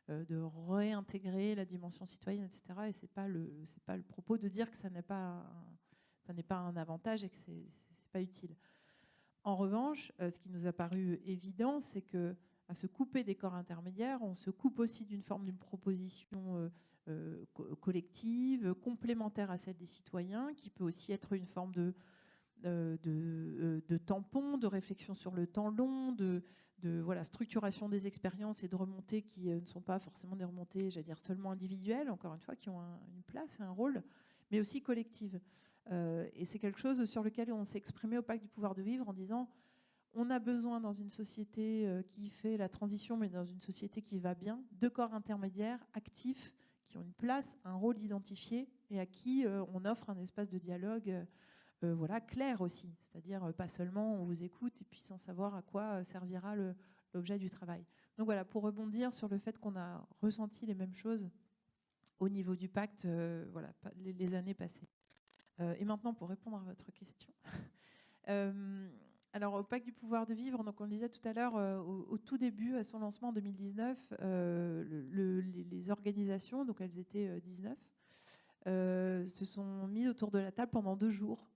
de réintégrer la dimension citoyenne, etc. Et c'est pas le propos de dire que ça n'est pas un avantage et que c'est pas utile. En revanche, ce qui nous a paru évident, c'est que à se couper des corps intermédiaires, on se coupe aussi d'une proposition collective, complémentaire à celle des citoyens, qui peut aussi être une forme de tampon, de réflexion sur le temps long, de structuration des expériences et de remontées qui ne sont pas forcément des remontées, j'allais dire, seulement individuelles, encore une fois, qui ont une place et un rôle, mais aussi collectives. Et c'est quelque chose sur lequel on s'est exprimé au Pacte du pouvoir de vivre en disant on a besoin dans une société qui fait la transition, mais dans une société qui va bien, de corps intermédiaires actifs qui ont une place, un rôle identifié et à qui on offre un espace de dialogue clair aussi. C'est-à-dire pas seulement on vous écoute et puis sans savoir à quoi servira l'objet du travail. Donc voilà, pour rebondir sur le fait qu'on a ressenti les mêmes choses au niveau du pacte les années passées. Et maintenant, pour répondre à votre question. Alors, au Pacte du pouvoir de vivre, donc on le disait tout à l'heure, au tout début, à son lancement en 2019, les organisations, donc elles étaient 19, se sont mises autour de la table pendant 2 jours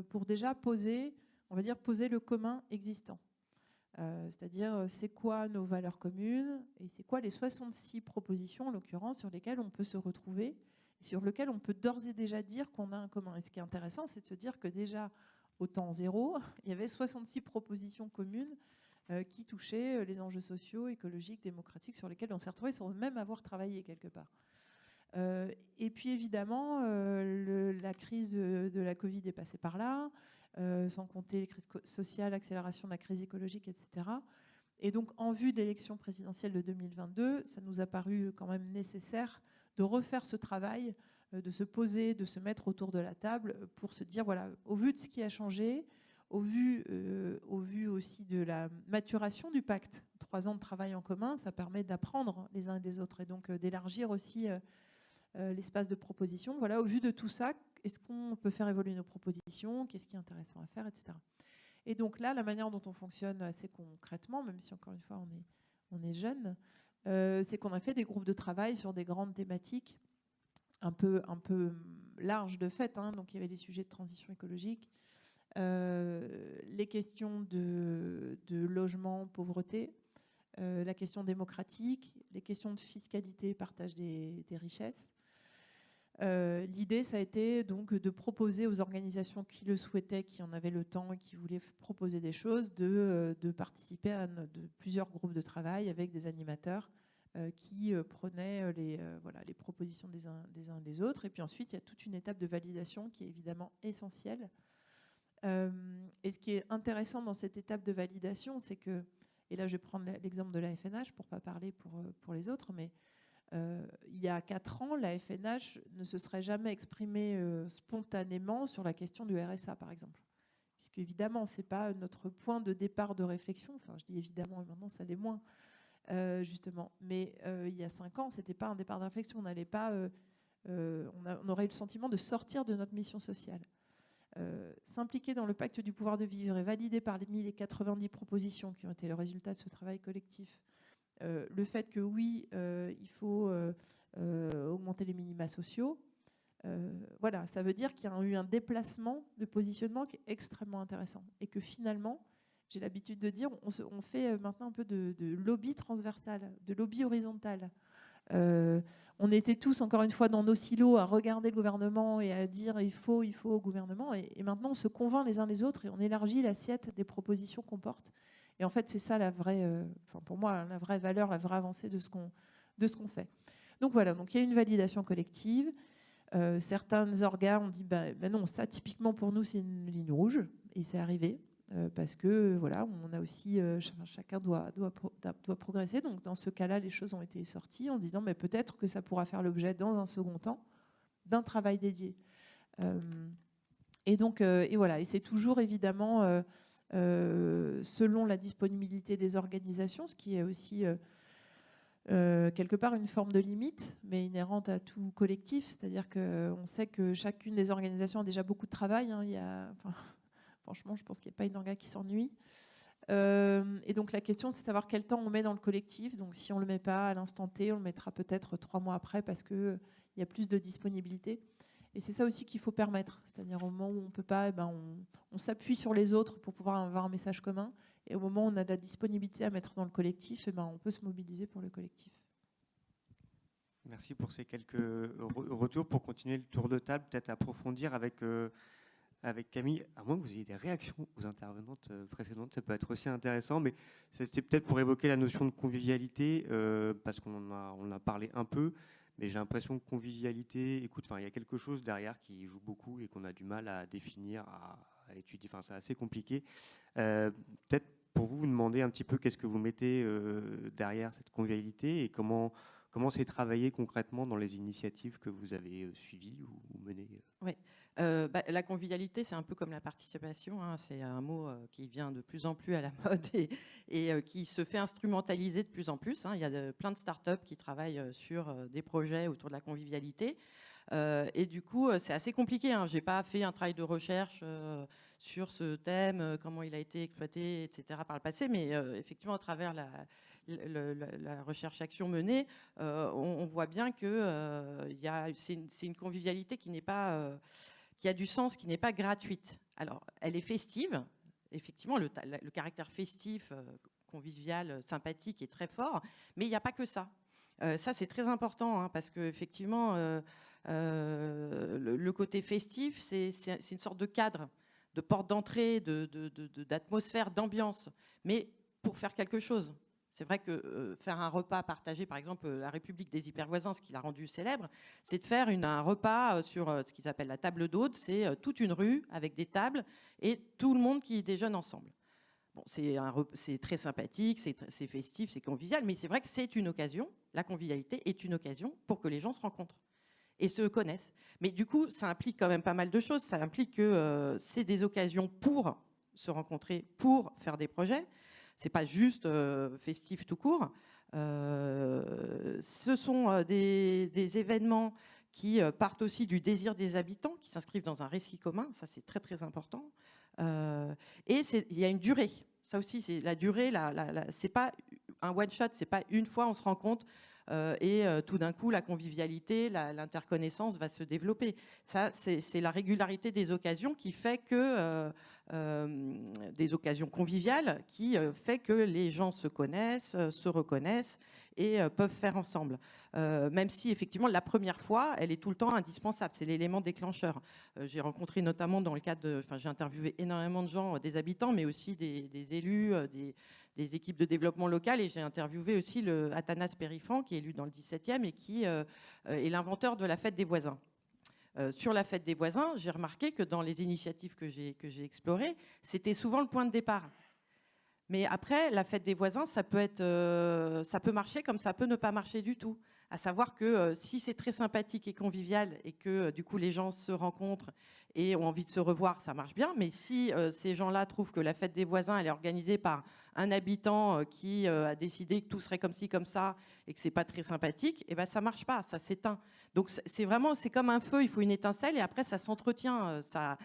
pour déjà poser le commun existant. C'est-à-dire, c'est quoi nos valeurs communes et c'est quoi les 66 propositions, en l'occurrence, sur lesquelles on peut se retrouver, sur lequel on peut d'ores et déjà dire qu'on a un commun. Et ce qui est intéressant, c'est de se dire que déjà, au temps zéro, il y avait 66 propositions communes qui touchaient les enjeux sociaux, écologiques, démocratiques, sur lesquels on s'est retrouvés sans même avoir travaillé quelque part. Et puis évidemment, la crise de la Covid est passée par là, sans compter les crises sociales, l'accélération de la crise écologique, etc. Et donc, en vue de l'élection présidentielle de 2022, ça nous a paru quand même nécessaire de refaire ce travail, de se poser, de se mettre autour de la table pour se dire, voilà, au vu de ce qui a changé, au vu aussi de la maturation du pacte, 3 ans de travail en commun, ça permet d'apprendre les uns et des autres et donc d'élargir aussi l'espace de proposition. Voilà, au vu de tout ça, est-ce qu'on peut faire évoluer nos propositions? Qu'est-ce qui est intéressant à faire, etc. Et donc là, la manière dont on fonctionne assez concrètement, même si encore une fois on est jeune, c'est qu'on a fait des groupes de travail sur des grandes thématiques un peu large de fait, hein. Donc il y avait les sujets de transition écologique, les questions de logement, pauvreté, la question démocratique, les questions de fiscalité, partage des richesses. L'idée, ça a été donc de proposer aux organisations qui le souhaitaient, qui en avaient le temps et qui voulaient proposer des choses, de participer à plusieurs groupes de travail avec des animateurs qui prenaient les propositions des uns et des autres. Et puis ensuite, il y a toute une étape de validation qui est évidemment essentielle. Et ce qui est intéressant dans cette étape de validation, c'est que, et là je vais prendre l'exemple de la FNH pour ne pas parler pour les autres, mais il y a 4 ans, la FNH ne se serait jamais exprimée spontanément sur la question du RSA, par exemple. Puisque évidemment, ce n'est pas notre point de départ de réflexion. Enfin, je dis évidemment, et maintenant, ça l'est moins, justement. Mais il y a 5 ans, ce n'était pas un départ de réflexion. On n'allait pas... on aurait eu le sentiment de sortir de notre mission sociale. S'impliquer dans le pacte du pouvoir de vivre et valider parmi les 90 propositions qui ont été le résultat de ce travail collectif, le fait que oui, il faut augmenter les minima sociaux, voilà, ça veut dire qu'il y a eu un déplacement de positionnement qui est extrêmement intéressant et que finalement, j'ai l'habitude de dire, on fait maintenant un peu de lobby transversal, de lobby horizontal. On était tous, encore une fois, dans nos silos à regarder le gouvernement et à dire il faut au gouvernement. Et maintenant, on se convainc les uns les autres et on élargit l'assiette des propositions qu'on porte. Et en fait, c'est ça la vraie, pour moi, la vraie valeur, la vraie avancée de ce qu'on fait. Donc voilà, donc il y a une validation collective. Certains organes ont dit ben non, ça typiquement pour nous, c'est une ligne rouge. Et c'est arrivé. Parce que voilà, on a aussi chacun doit progresser. Donc dans ce cas-là, les choses ont été sorties en disant mais peut-être que ça pourra faire l'objet dans un second temps d'un travail dédié. Et donc et voilà, et c'est toujours évidemment selon la disponibilité des organisations, ce qui est aussi quelque part une forme de limite, mais inhérente à tout collectif. C'est-à-dire qu'on sait que chacune des organisations a déjà beaucoup de travail. Hein, franchement, je pense qu'il n'y a pas une orga qui s'ennuie. Et donc la question, c'est de savoir quel temps on met dans le collectif. Donc si on ne le met pas à l'instant T, on le mettra peut-être 3 mois après parce qu'il y a plus de disponibilité. Et c'est ça aussi qu'il faut permettre. C'est-à-dire au moment où on ne peut pas, on s'appuie sur les autres pour pouvoir avoir un message commun. Et au moment où on a de la disponibilité à mettre dans le collectif, on peut se mobiliser pour le collectif. Merci pour ces quelques retours. Pour continuer le tour de table, peut-être approfondir avec Camille, à moins que vous ayez des réactions aux intervenantes précédentes, ça peut être aussi intéressant, mais c'était peut-être pour évoquer la notion de convivialité, parce qu'on en a parlé un peu, mais j'ai l'impression que convivialité, il y a quelque chose derrière qui joue beaucoup et qu'on a du mal à définir, à étudier, c'est assez compliqué. Peut-être pour vous demander un petit peu qu'est-ce que vous mettez derrière cette convivialité et comment c'est travaillé concrètement dans les initiatives que vous avez suivies ou menées. Oui. La convivialité, c'est un peu comme la participation. Hein. C'est un mot qui vient de plus en plus à la mode et qui se fait instrumentaliser de plus en plus. Hein. Il y a plein de startups qui travaillent sur des projets autour de la convivialité. Et du coup, c'est assez compliqué. Hein. Je n'ai pas fait un travail de recherche sur ce thème, comment il a été exploité, etc. par le passé, mais effectivement, à travers la recherche-action menée, on voit bien que c'est une convivialité qui n'est pas... qui a du sens, qui n'est pas gratuite. Alors, elle est festive. Effectivement, le caractère festif, convivial, sympathique est très fort, mais il n'y a pas que ça. Ça, c'est très important, hein, parce qu'effectivement, le côté festif, c'est une sorte de cadre, de porte d'entrée, d'atmosphère, d'ambiance, mais pour faire quelque chose. C'est vrai que faire un repas partagé, par exemple, la République des hypervoisins, ce qui l'a rendu célèbre, c'est de faire un repas sur ce qu'ils appellent la table d'hôte. C'est toute une rue avec des tables et tout le monde qui déjeune ensemble. Bon, c'est très sympathique, c'est festif, c'est convivial, mais c'est vrai que c'est une occasion, la convivialité est une occasion pour que les gens se rencontrent et se connaissent. Mais du coup, ça implique quand même pas mal de choses. Ça implique que c'est des occasions pour se rencontrer, pour faire des projets. C'est pas juste festif tout court. Ce sont des événements qui partent aussi du désir des habitants, qui s'inscrivent dans un récit commun. Ça, c'est très, très important. Et il y a une durée. Ça aussi, c'est la durée. C'est pas un one-shot. C'est pas une fois, on se rencontre, tout d'un coup, la convivialité, l'interconnaissance va se développer. Ça, c'est la régularité des occasions qui fait que des occasions conviviales qui fait que les gens se connaissent, se reconnaissent et peuvent faire ensemble. Même si effectivement la première fois, elle est tout le temps indispensable, c'est l'élément déclencheur. J'ai rencontré notamment dans le cadre j'ai interviewé énormément de gens, des habitants, mais aussi des élus, des équipes de développement local, et j'ai interviewé aussi le Athanas Périfan, qui est élu dans le 17e et qui est l'inventeur de la fête des voisins. Sur la fête des voisins, j'ai remarqué que dans les initiatives que j'ai explorées, c'était souvent le point de départ. Mais après, la fête des voisins, ça peut marcher comme ça peut ne pas marcher du tout. À savoir que si c'est très sympathique et convivial et que du coup les gens se rencontrent et ont envie de se revoir, ça marche bien. Mais si ces gens-là trouvent que la fête des voisins, elle est organisée par un habitant qui a décidé que tout serait comme ci, comme ça, et que c'est pas très sympathique, et ben ça marche pas, ça s'éteint. Donc c'est comme un feu, il faut une étincelle et après ça s'entretient, ça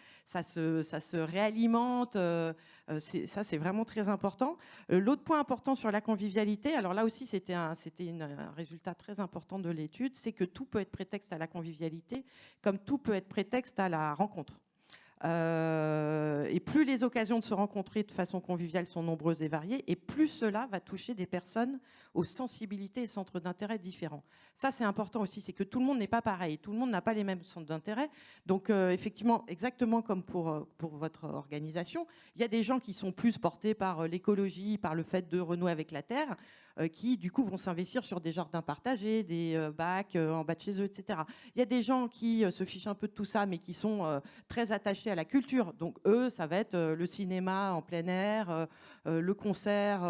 se réalimente. Ça c'est vraiment très important. L'autre point important sur la convivialité, alors là aussi c'était un résultat très important de l'étude, c'est que tout peut être prétexte à la convivialité, comme tout peut être prétexte à la rencontre. Et plus les occasions de se rencontrer de façon conviviale sont nombreuses et variées, et plus cela va toucher des personnes aux sensibilités et centres d'intérêt différents. Ça, c'est important aussi, c'est que tout le monde n'est pas pareil, tout le monde n'a pas les mêmes centres d'intérêt. Donc, effectivement, exactement comme pour votre organisation, il y a des gens qui sont plus portés par l'écologie, par le fait de renouer avec la terre, qui, du coup, vont s'investir sur des jardins partagés, des bacs en bas de chez eux, etc. Il y a des gens qui se fichent un peu de tout ça, mais qui sont très attachés à la culture. Donc, eux, ça va être le cinéma en plein air, le concert.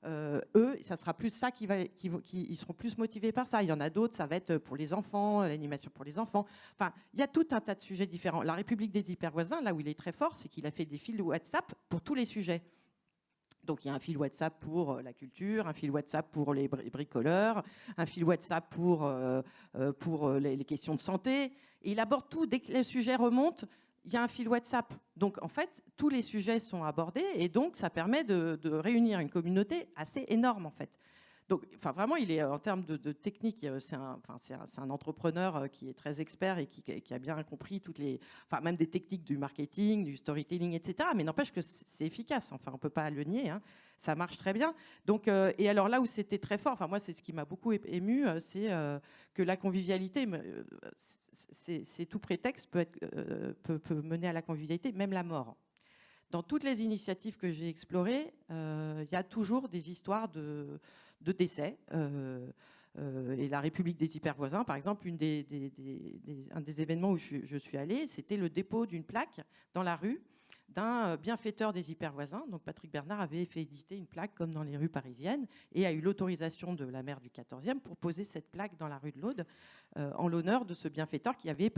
Eux, ça sera plus ça ils seront plus motivés par ça. Il y en a d'autres, ça va être pour les enfants, l'animation pour les enfants. Enfin, il y a tout un tas de sujets différents. La République des hypervoisins, là où il est très fort, c'est qu'il a fait des fils de WhatsApp pour tous les sujets. Donc, il y a un fil WhatsApp pour la culture, un fil WhatsApp pour les bricoleurs, un fil WhatsApp pour les questions de santé. Et il aborde tout. Dès que les sujets remontent, il y a un fil WhatsApp. Donc, en fait, tous les sujets sont abordés et donc, ça permet de réunir une communauté assez énorme, en fait. Donc, enfin, vraiment, il est en termes de technique, c'est un entrepreneur qui est très expert et qui a bien compris même des techniques du marketing, du storytelling, etc. Mais n'empêche que c'est efficace. Enfin, on peut pas le nier. Hein. Ça marche très bien. Donc, et alors là où c'était très fort, enfin moi, c'est ce qui m'a beaucoup ému, c'est que la convivialité, c'est tout prétexte peut mener à la convivialité, même la mort. Dans toutes les initiatives que j'ai explorées, il y a toujours des histoires de décès. Et la République des hypervoisins, par exemple, un des événements où je suis allée, c'était le dépôt d'une plaque dans la rue d'un bienfaiteur des hypervoisins. Donc Patrick Bernard avait fait éditer une plaque comme dans les rues parisiennes et a eu l'autorisation de la maire du 14e pour poser cette plaque dans la rue de l'Aude en l'honneur de ce bienfaiteur qui avait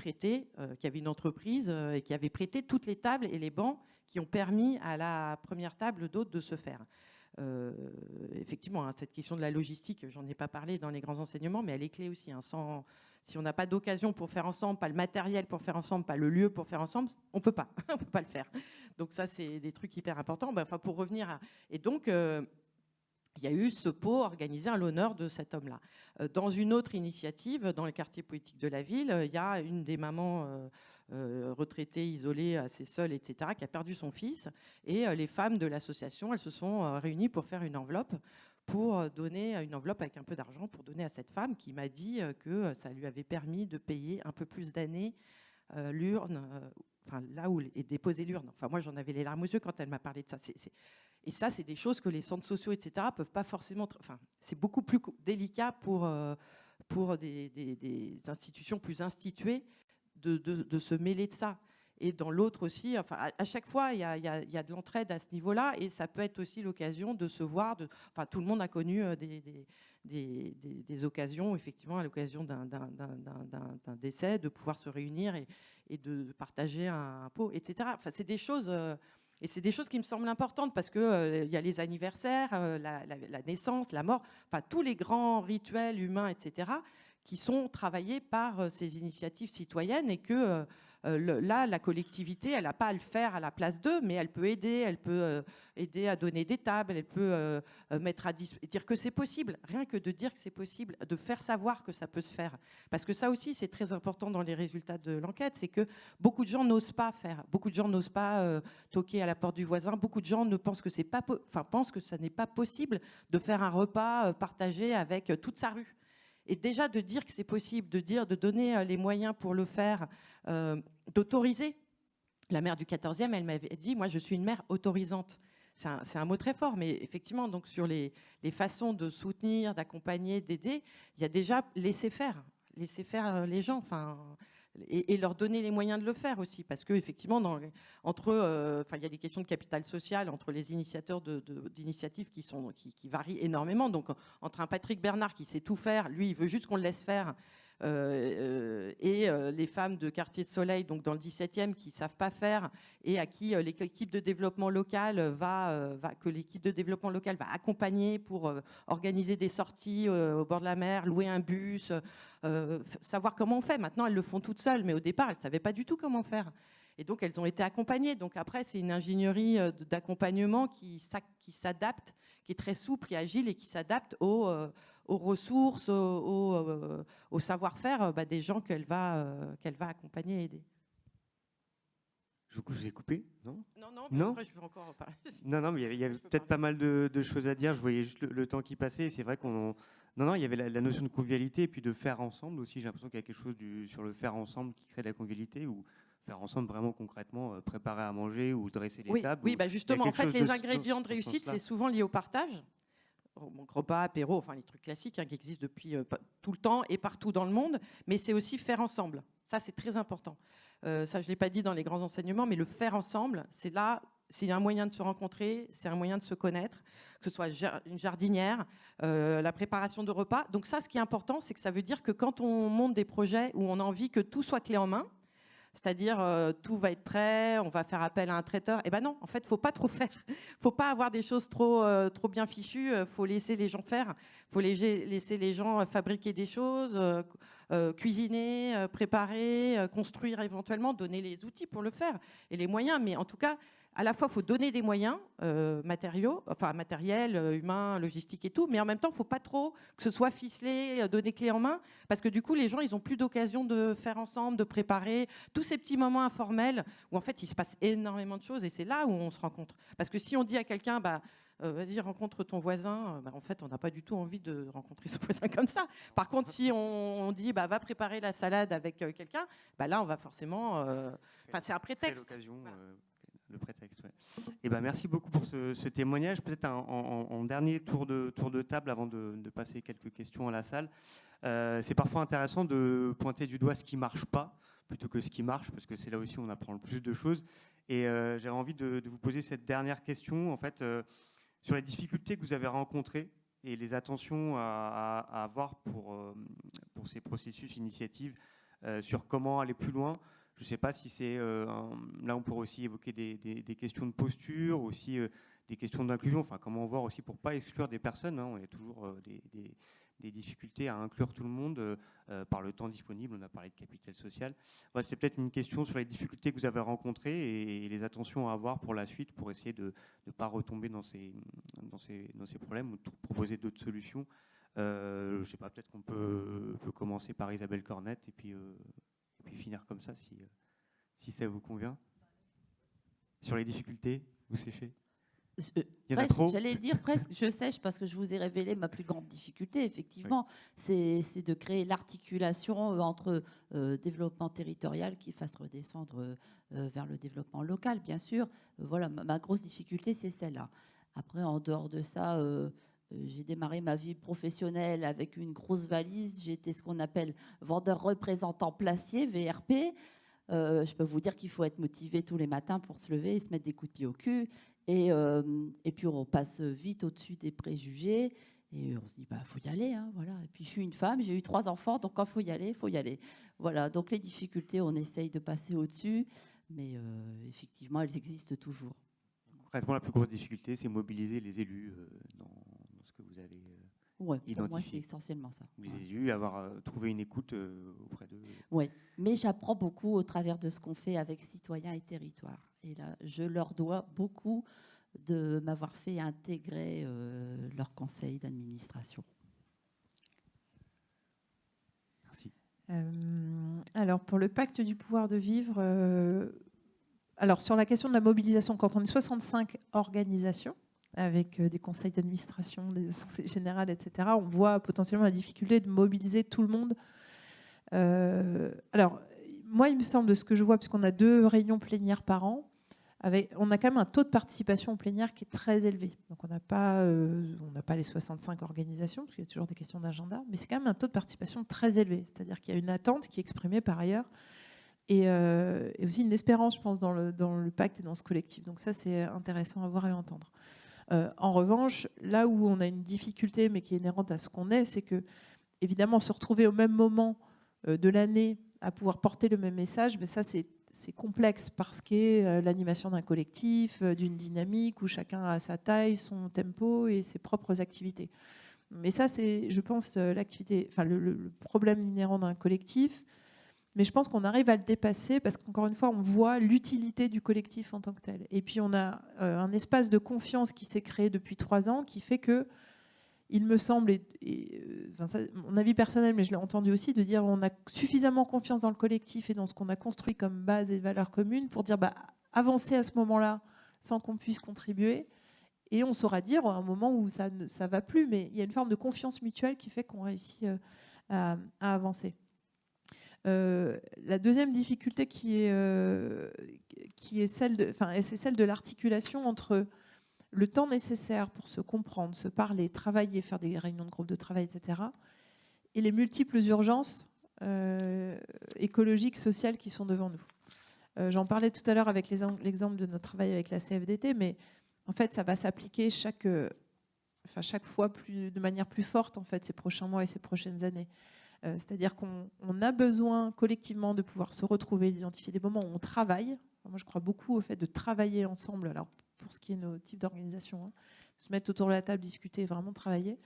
une entreprise et qui avait prêté toutes les tables et les bancs qui ont permis à la première table d'hôtes de se faire. Effectivement, hein, cette question de la logistique, j'en ai pas parlé dans les grands enseignements, mais elle est clé aussi. Hein, si on n'a pas d'occasion pour faire ensemble, pas le matériel pour faire ensemble, pas le lieu pour faire ensemble, on peut pas, on peut pas le faire. Donc ça, c'est des trucs hyper importants. Pour revenir et donc, il y a eu ce pot organisé à l'honneur de cet homme-là. Dans une autre initiative, dans le quartier politique de la ville, il y a une des mamans retraitée, isolée, assez seule, etc., qui a perdu son fils. Et les femmes de l'association, elles se sont réunies pour faire une enveloppe, pour donner une enveloppe avec un peu d'argent pour donner à cette femme qui m'a dit que ça lui avait permis de payer un peu plus d'années l'urne, là où est déposée l'urne. Enfin, moi, j'en avais les larmes aux yeux quand elle m'a parlé de ça. Et ça, c'est des choses que les centres sociaux, etc., peuvent pas forcément... c'est beaucoup plus délicat pour des institutions plus instituées de se mêler de ça. Et dans l'autre aussi, à chaque fois, il y a de l'entraide à ce niveau-là, et ça peut être aussi l'occasion de se voir. Tout le monde a connu des occasions, effectivement, à l'occasion d'un décès, de pouvoir se réunir et de partager un pot, etc. C'est des choses... Et c'est des choses qui me semblent importantes parce qu'il y a les anniversaires, la naissance, la mort, tous les grands rituels humains, etc., qui sont travaillés par ces initiatives citoyennes et que Là, la collectivité, elle n'a pas à le faire à la place d'eux, mais elle peut aider à donner des tables, elle peut dire que c'est possible. Rien que de dire que c'est possible, de faire savoir que ça peut se faire. Parce que ça aussi, c'est très important dans les résultats de l'enquête, c'est que beaucoup de gens n'osent pas faire, beaucoup de gens n'osent pas toquer à la porte du voisin, beaucoup de gens pensent que ça n'est pas possible de faire un repas partagé avec toute sa rue. Et déjà de dire que c'est possible, de donner les moyens pour le faire, d'autoriser. La maire du 14e, elle m'avait dit, moi je suis une maire autorisante. C'est un mot très fort, mais effectivement, donc sur les façons de soutenir, d'accompagner, d'aider, il y a déjà laisser faire les gens, et leur donner les moyens de le faire aussi, parce que effectivement, il y a des questions de capital social entre les initiateurs d'initiatives qui varient énormément. Donc, entre un Patrick Bernard qui sait tout faire, lui, il veut juste qu'on le laisse faire. Et les femmes de Quartier de Soleil, donc dans le 17e, qui ne savent pas faire et à qui l'équipe de développement local va accompagner pour organiser des sorties au bord de la mer, louer un bus, savoir comment on fait. Maintenant, elles le font toutes seules, mais au départ, elles ne savaient pas du tout comment faire. Et donc, elles ont été accompagnées. Donc après, c'est une ingénierie d'accompagnement qui s'adapte, qui est très souple et agile et qui s'adapte aux ressources, au savoir-faire des gens qu'elle va accompagner et aider. Je vous ai coupé, non ? Non, après, je peux encore en parler. Non, mais il y avait peut-être pas mal de choses à dire. Je voyais juste le temps qui passait. C'est vrai il y avait la notion de convivialité et puis de faire ensemble aussi. J'ai l'impression qu'il y a quelque chose sur le faire ensemble qui crée de la convivialité, ou faire ensemble vraiment concrètement, préparer à manger ou dresser les tables. Oui, justement, en fait, les ingrédients de réussite, c'est souvent lié au partage. Donc, repas, apéro, les trucs classiques qui existent depuis tout le temps et partout dans le monde, mais c'est aussi faire ensemble. Ça, c'est très important. Ça, je ne l'ai pas dit dans les grands enseignements, mais le faire ensemble, c'est un moyen de se rencontrer, c'est un moyen de se connaître, que ce soit une jardinière, la préparation de repas. Donc ça, ce qui est important, c'est que ça veut dire que quand on monte des projets où on a envie que tout soit clé en main, c'est-à-dire tout va être prêt, on va faire appel à un traiteur. Eh ben non, en fait, faut pas trop faire. Faut pas avoir des choses trop bien fichues. Faut laisser les gens faire. Faut laisser les gens fabriquer des choses, cuisiner, préparer, construire éventuellement, donner les outils pour le faire et les moyens. Mais en tout cas, à la fois, il faut donner des moyens matériels, humains, logistiques et tout, mais en même temps, il ne faut pas trop que ce soit ficelé, donner clé en main, parce que du coup, les gens, ils n'ont plus d'occasion de faire ensemble, de préparer tous ces petits moments informels où en fait, il se passe énormément de choses et c'est là où on se rencontre. Parce que si on dit à quelqu'un, vas-y, rencontre ton voisin, en fait, on n'a pas du tout envie de rencontrer son voisin comme ça. Par contre, si on dit, va préparer la salade avec quelqu'un, là, on va forcément... c'est un prétexte. Le prétexte, ouais. Et merci beaucoup pour ce témoignage. Peut-être en dernier tour de table avant de passer quelques questions à la salle. C'est parfois intéressant de pointer du doigt ce qui ne marche pas plutôt que ce qui marche, parce que c'est là aussi où on apprend le plus de choses. Et j'avais envie de vous poser cette dernière question, en fait, sur les difficultés que vous avez rencontrées et les attentions à avoir pour ces processus, initiatives, sur comment aller plus loin. Je ne sais pas si c'est... là, on pourrait aussi évoquer des questions de posture, aussi des questions d'inclusion, comment voir aussi pour ne pas exclure des personnes. Il y a toujours des difficultés à inclure tout le monde par le temps disponible. On a parlé de capital social. C'est peut-être une question sur les difficultés que vous avez rencontrées et les attentions à avoir pour la suite, pour essayer de ne pas retomber dans ces problèmes ou de proposer d'autres solutions. Je ne sais pas, peut-être qu'on peut commencer par Isabelle Cornette et puis finir comme ça, si ça vous convient. Sur les difficultés, vous séchez. Il y en a trop. J'allais le dire presque, je sèche parce que je vous ai révélé ma plus grande difficulté, effectivement. Oui. C'est de créer l'articulation entre développement territorial qui fasse redescendre vers le développement local, bien sûr. Voilà, ma grosse difficulté, c'est celle-là. Après, en dehors de ça... j'ai démarré ma vie professionnelle avec une grosse valise. J'étais ce qu'on appelle vendeur représentant placier, VRP. Je peux vous dire qu'il faut être motivé tous les matins pour se lever et se mettre des coups de pied au cul. Et puis, on passe vite au-dessus des préjugés. Et on se dit, faut y aller. Voilà. Et puis, je suis une femme, j'ai eu 3 enfants. Donc, quand il faut y aller, il faut y aller. Voilà. Donc, les difficultés, on essaye de passer au-dessus. Mais effectivement, elles existent toujours. Concrètement, la plus grosse difficulté, c'est mobiliser les élus dans ce que vous avez pour identifié. moi, c'est essentiellement ça. Les élus, avoir trouvé une écoute auprès d'eux. Oui, mais j'apprends beaucoup au travers de ce qu'on fait avec Citoyens et Territoires. Et là, je leur dois beaucoup de m'avoir fait intégrer leur conseil d'administration. Merci. Alors, pour le pacte du pouvoir de vivre, alors sur la question de la mobilisation, quand on est 65 organisations, avec des conseils d'administration, des assemblées générales, etc., on voit potentiellement la difficulté de mobiliser tout le monde. Alors, moi, il me semble, de ce que je vois, puisqu'on a 2 réunions plénières par an, on a quand même un taux de participation en plénière qui est très élevé. Donc on n'a pas les 65 organisations, parce qu'il y a toujours des questions d'agenda, mais c'est quand même un taux de participation très élevé. C'est-à-dire qu'il y a une attente qui est exprimée par ailleurs, et aussi une espérance, je pense, dans le pacte et dans ce collectif. Donc ça, c'est intéressant à voir et à entendre. En revanche, là où on a une difficulté, mais qui est inhérente à ce qu'on est, c'est que, évidemment, se retrouver au même moment de l'année à pouvoir porter le même message, mais ça, c'est complexe parce qu'est l'animation d'un collectif, d'une dynamique où chacun a sa taille, son tempo et ses propres activités. Mais ça, c'est, je pense, le problème inhérent d'un collectif. Mais je pense qu'on arrive à le dépasser parce qu'encore une fois, on voit l'utilité du collectif en tant que tel. Et puis, on a un espace de confiance qui s'est créé depuis 3 ans qui fait que, il me semble, ça, mon avis personnel, mais je l'ai entendu aussi, de dire on a suffisamment confiance dans le collectif et dans ce qu'on a construit comme base et valeurs communes pour dire avancer à ce moment-là sans qu'on puisse contribuer. Et on saura dire à un moment où ça ne va plus, mais il y a une forme de confiance mutuelle qui fait qu'on réussit à avancer. La deuxième difficulté qui est celle de l'articulation entre le temps nécessaire pour se comprendre, se parler, travailler, faire des réunions de groupe de travail, etc., et les multiples urgences écologiques, sociales qui sont devant nous. J'en parlais tout à l'heure avec l'exemple de notre travail avec la CFDT, mais en fait, ça va s'appliquer chaque fois de manière plus forte en fait, ces prochains mois et ces prochaines années. C'est-à-dire qu'on a besoin collectivement de pouvoir se retrouver, d'identifier des moments où on travaille. Moi, je crois beaucoup au fait de travailler ensemble. Alors, pour ce qui est de nos types d'organisation, se mettre autour de la table, discuter, vraiment travailler.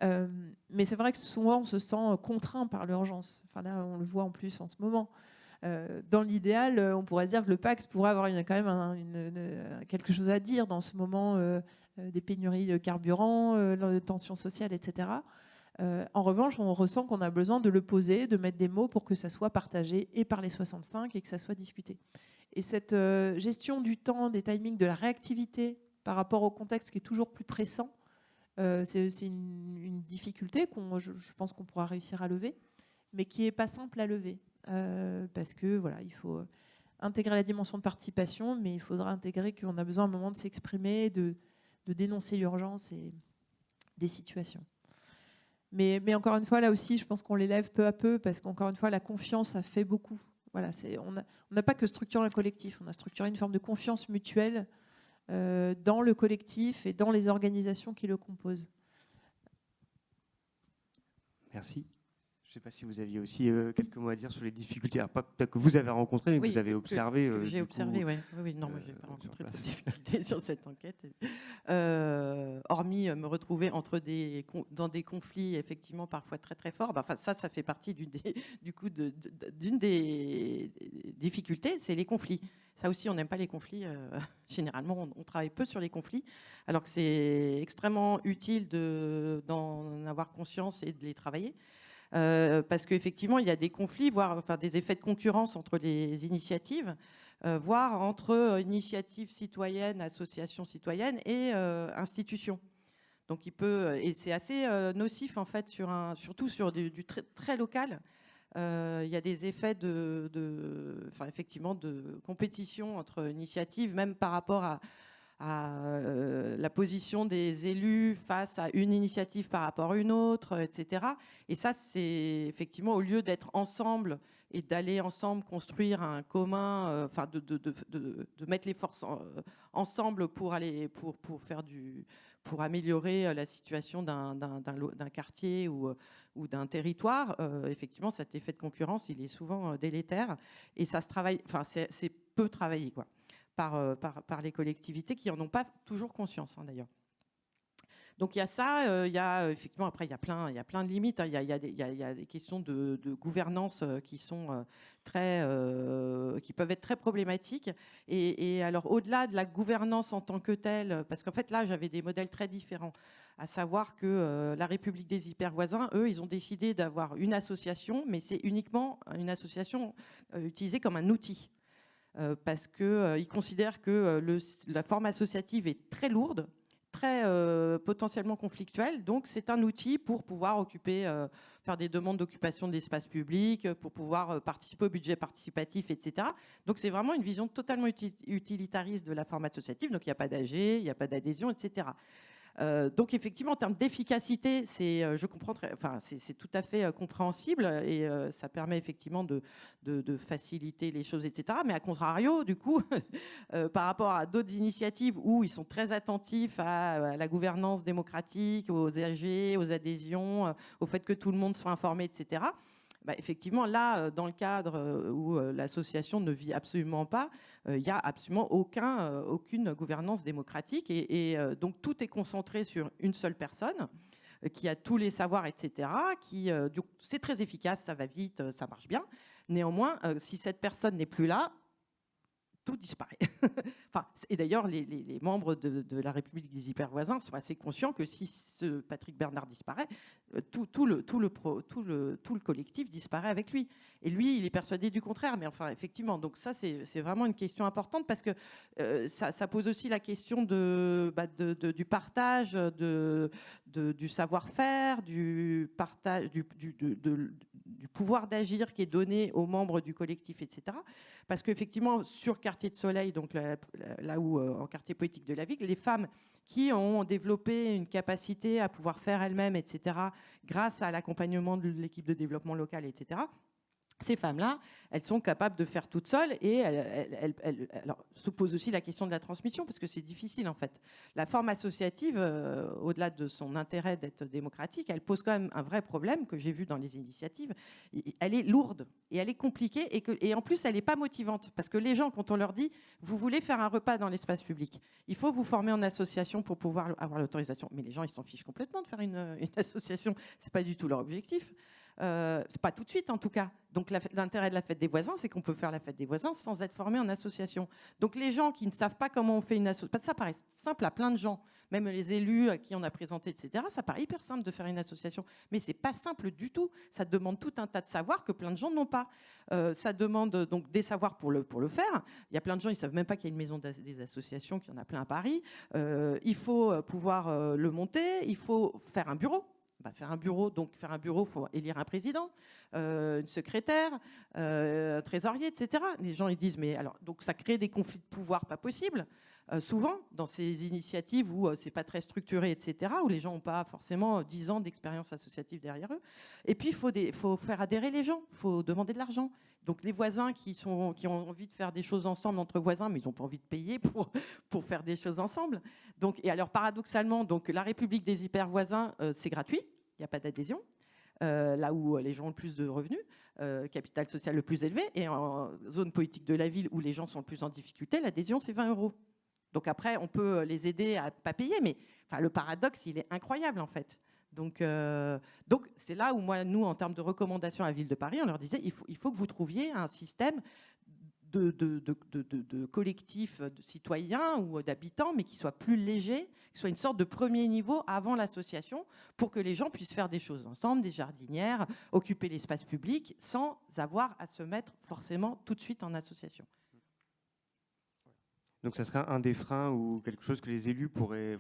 Mais c'est vrai que souvent, on se sent contraint par l'urgence. Enfin, là, on le voit en plus en ce moment. Dans l'idéal, on pourrait dire que le pacte pourrait avoir quand même quelque chose à dire dans ce moment des pénuries de carburant, de tensions sociales, etc. En revanche, on ressent qu'on a besoin de le poser, de mettre des mots pour que ça soit partagé et par les 65 et que ça soit discuté. Et cette gestion du temps, des timings, de la réactivité par rapport au contexte qui est toujours plus pressant, c'est une difficulté je pense qu'on pourra réussir à lever, mais qui n'est pas simple à lever. Parce que voilà, il faut intégrer la dimension de participation, mais il faudra intégrer qu'on a besoin à un moment de s'exprimer, de dénoncer l'urgence et des situations. Mais encore une fois, là aussi, je pense qu'on l'élève peu à peu, parce qu'encore une fois, la confiance, ça fait beaucoup. Voilà, on n'a pas que structuré un collectif, on a structuré une forme de confiance mutuelle dans le collectif et dans les organisations qui le composent. Merci. Je ne sais pas si vous aviez aussi quelques mots à dire sur les difficultés, alors pas peut-être que vous avez rencontrées, mais que vous avez observé. J'ai observé, oui. Non, moi, je n'ai pas rencontré de difficultés sur cette enquête. Hormis me retrouver dans des conflits, effectivement, parfois très, très forts. Enfin, ça fait partie d'une des difficultés, c'est les conflits. Ça aussi, on n'aime pas les conflits. Généralement, on travaille peu sur les conflits, alors que c'est extrêmement utile d'en avoir conscience et de les travailler. Parce qu'effectivement, il y a des conflits, voire des effets de concurrence entre les initiatives, voire entre initiatives citoyennes, associations citoyennes et institutions. Donc, et c'est assez nocif en fait, surtout sur du très, très local. Il y a des effets effectivement de compétition entre initiatives, même par rapport à la position des élus face à une initiative par rapport à une autre, etc. Et ça, c'est effectivement, au lieu d'être ensemble et d'aller ensemble construire un commun, de mettre les forces ensemble pour améliorer la situation d'un quartier ou d'un territoire, effectivement, cet effet de concurrence, il est souvent délétère et ça se travaille, c'est peu travaillé, quoi. Par les collectivités qui n'en ont pas toujours conscience, d'ailleurs. Donc il y a ça, il y a effectivement après il y a plein de limites. Il y a des questions de gouvernance qui sont qui peuvent être très problématiques. Et alors au-delà de la gouvernance en tant que telle, parce qu'en fait là j'avais des modèles très différents, à savoir que la République des hypervoisins, eux, ils ont décidé d'avoir une association, mais c'est uniquement une association utilisée comme un outil. Parce qu'ils considèrent que la forme associative est très lourde, très potentiellement conflictuelle. Donc, c'est un outil pour pouvoir faire des demandes d'occupation de l'espace public, pour pouvoir participer au budget participatif, etc. Donc, c'est vraiment une vision totalement utilitariste de la forme associative. Donc, il n'y a pas d'AG, il n'y a pas d'adhésion, etc. Donc effectivement, en termes d'efficacité, je comprends c'est tout à fait compréhensible et ça permet effectivement de faciliter les choses, etc. Mais à contrario, du coup, par rapport à d'autres initiatives où ils sont très attentifs à la gouvernance démocratique, aux AG, aux adhésions, au fait que tout le monde soit informé, etc. Bah, effectivement, là, dans le cadre où l'association ne vit absolument pas, il n'y a absolument aucune gouvernance démocratique. Et donc, tout est concentré sur une seule personne qui a tous les savoirs, etc. C'est très efficace, ça va vite, ça marche bien. Néanmoins, si cette personne n'est plus là, tout disparaît. Et d'ailleurs, les membres de la République des hypervoisins sont assez conscients que si ce Patrick Bernard disparaît, tout le collectif disparaît avec lui. Et lui, il est persuadé du contraire. Mais enfin, effectivement, donc ça, c'est vraiment une question importante parce que ça pose aussi la question du partage, du savoir-faire, du partage, du pouvoir d'agir qui est donné aux membres du collectif, etc. Parce qu'effectivement, sur Quartier de Soleil, donc là où, en quartier politique de la ville, les femmes qui ont développé une capacité à pouvoir faire elles-mêmes, etc., grâce à l'accompagnement de l'équipe de développement local, etc., ces femmes-là, elles sont capables de faire toutes seules et alors, se pose aussi la question de la transmission parce que c'est difficile en fait. La forme associative, au-delà de son intérêt d'être démocratique, elle pose quand même un vrai problème que j'ai vu dans les initiatives. Elle est lourde et elle est compliquée et en plus elle n'est pas motivante parce que les gens, quand on leur dit « vous voulez faire un repas dans l'espace public, il faut vous former en association pour pouvoir avoir l'autorisation ». Mais les gens, ils s'en fichent complètement de faire une association. C'est pas du tout leur objectif. C'est pas tout de suite en tout cas. Donc l'intérêt de la fête des voisins, c'est qu'on peut faire la fête des voisins sans être formé en association. Donc les gens qui ne savent pas comment on fait une association, ça paraît simple à plein de gens, même les élus à qui on a présenté, etc. Ça paraît hyper simple de faire une association, mais c'est pas simple du tout. Ça demande tout un tas de savoirs que plein de gens n'ont pas. Ça demande donc des savoirs pour le faire. Il y a plein de gens, ils savent même pas qu'il y a une maison des associations, qu'il y en a plein à Paris. Il faut pouvoir le monter, il faut faire un bureau. Faire un bureau, il faut élire un président, une secrétaire, un trésorier, etc. Les gens ils disent mais alors donc ça crée des conflits de pouvoir pas possibles. Souvent dans ces initiatives où c'est pas très structuré, etc. Où les gens n'ont pas forcément 10 ans d'expérience associative derrière eux. Et puis il faut faire adhérer les gens, il faut demander de l'argent. Donc les voisins qui ont envie de faire des choses ensemble entre voisins, mais ils n'ont pas envie de payer pour faire des choses ensemble. Et alors paradoxalement, donc la République des hypervoisins, c'est gratuit, il n'y a pas d'adhésion, là où les gens ont le plus de revenus, capital social le plus élevé, et en zone politique de la ville où les gens sont le plus en difficulté, l'adhésion c'est 20 €. Donc après, on peut les aider à ne pas payer, mais le paradoxe, il est incroyable en fait. Donc c'est là où nous, en termes de recommandations à la Ville de Paris, on leur disait il faut que vous trouviez un système de collectifs de citoyens ou d'habitants, mais qui soit plus léger, qui soit une sorte de premier niveau avant l'association, pour que les gens puissent faire des choses ensemble, des jardinières, occuper l'espace public, sans avoir à se mettre forcément tout de suite en association. Donc ça serait un des freins ou quelque chose que les élus pourraient,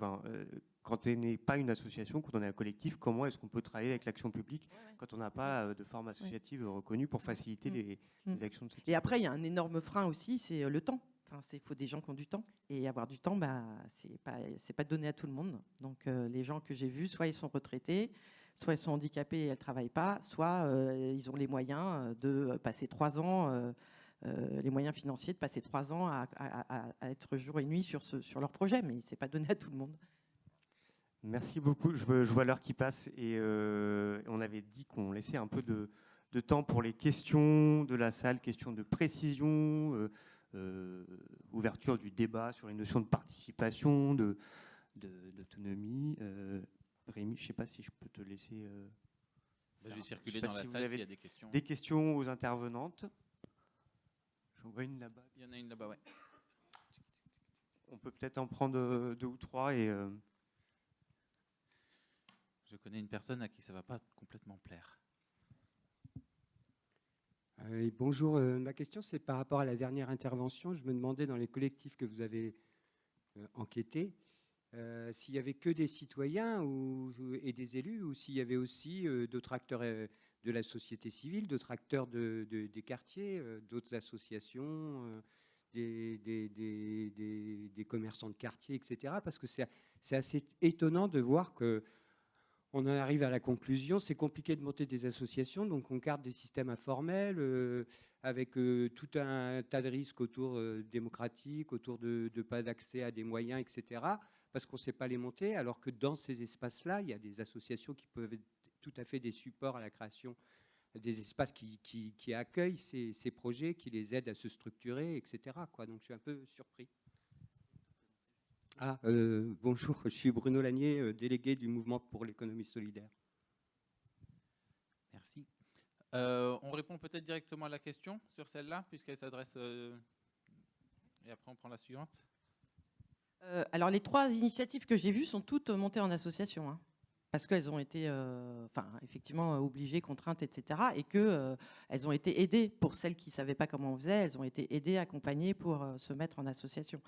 quand on n'est pas une association, quand on est un collectif, comment est-ce qu'on peut travailler avec l'action publique quand on n'a pas de forme associative reconnue pour faciliter les actions de ce type. Et après, il y a un énorme frein aussi, c'est le temps. Il faut des gens qui ont du temps. Et avoir du temps, c'est pas donné à tout le monde. Donc les gens que j'ai vus, soit ils sont retraités, soit ils sont handicapés et elles ne travaillent pas, soit ils ont les moyens de passer 3 ans... les moyens financiers de passer 3 ans à être jour et nuit sur leur projet, mais ce n'est pas donné à tout le monde. Merci beaucoup. Je vois l'heure qui passe et on avait dit qu'on laissait un peu de temps pour les questions de la salle, questions de précision, ouverture du débat sur les notions de participation, d'autonomie. Rémi, je ne sais pas si je peux te laisser... Je vais circuler dans la salle s'il y a des questions. Des questions aux intervenantes. J'en vois une là-bas. Il y en a une là-bas, ouais. On peut peut-être en prendre 2 ou 3 et... Je connais une personne à qui ça ne va pas complètement plaire. Bonjour, ma question c'est par rapport à la dernière intervention. Je me demandais dans les collectifs que vous avez enquêtés, s'il n'y avait que des citoyens et des élus ou s'il y avait aussi d'autres acteurs de la société civile, d'autres acteurs des quartiers, d'autres associations, des commerçants de quartier, etc. Parce que c'est assez étonnant de voir que on en arrive à la conclusion, c'est compliqué de monter des associations, donc on garde des systèmes informels avec tout un tas de risques autour démocratiques, autour de pas d'accès à des moyens, etc., parce qu'on ne sait pas les monter, alors que dans ces espaces-là, il y a des associations qui peuvent être tout à fait des supports à la création, des espaces qui accueillent ces projets, qui les aident à se structurer, etc., quoi. Donc je suis un peu surpris. Bonjour, je suis Bruno Lanier, délégué du Mouvement pour l'économie solidaire. Merci. On répond peut-être directement à la question sur celle-là, puisqu'elle s'adresse... Et après, on prend la suivante. Alors, les 3 initiatives que j'ai vues sont toutes montées en association, hein, parce qu'elles ont été effectivement obligées, contraintes, etc. Et qu'elles ont été aidées, pour celles qui ne savaient pas comment on faisait, elles ont été aidées, accompagnées pour se mettre en association.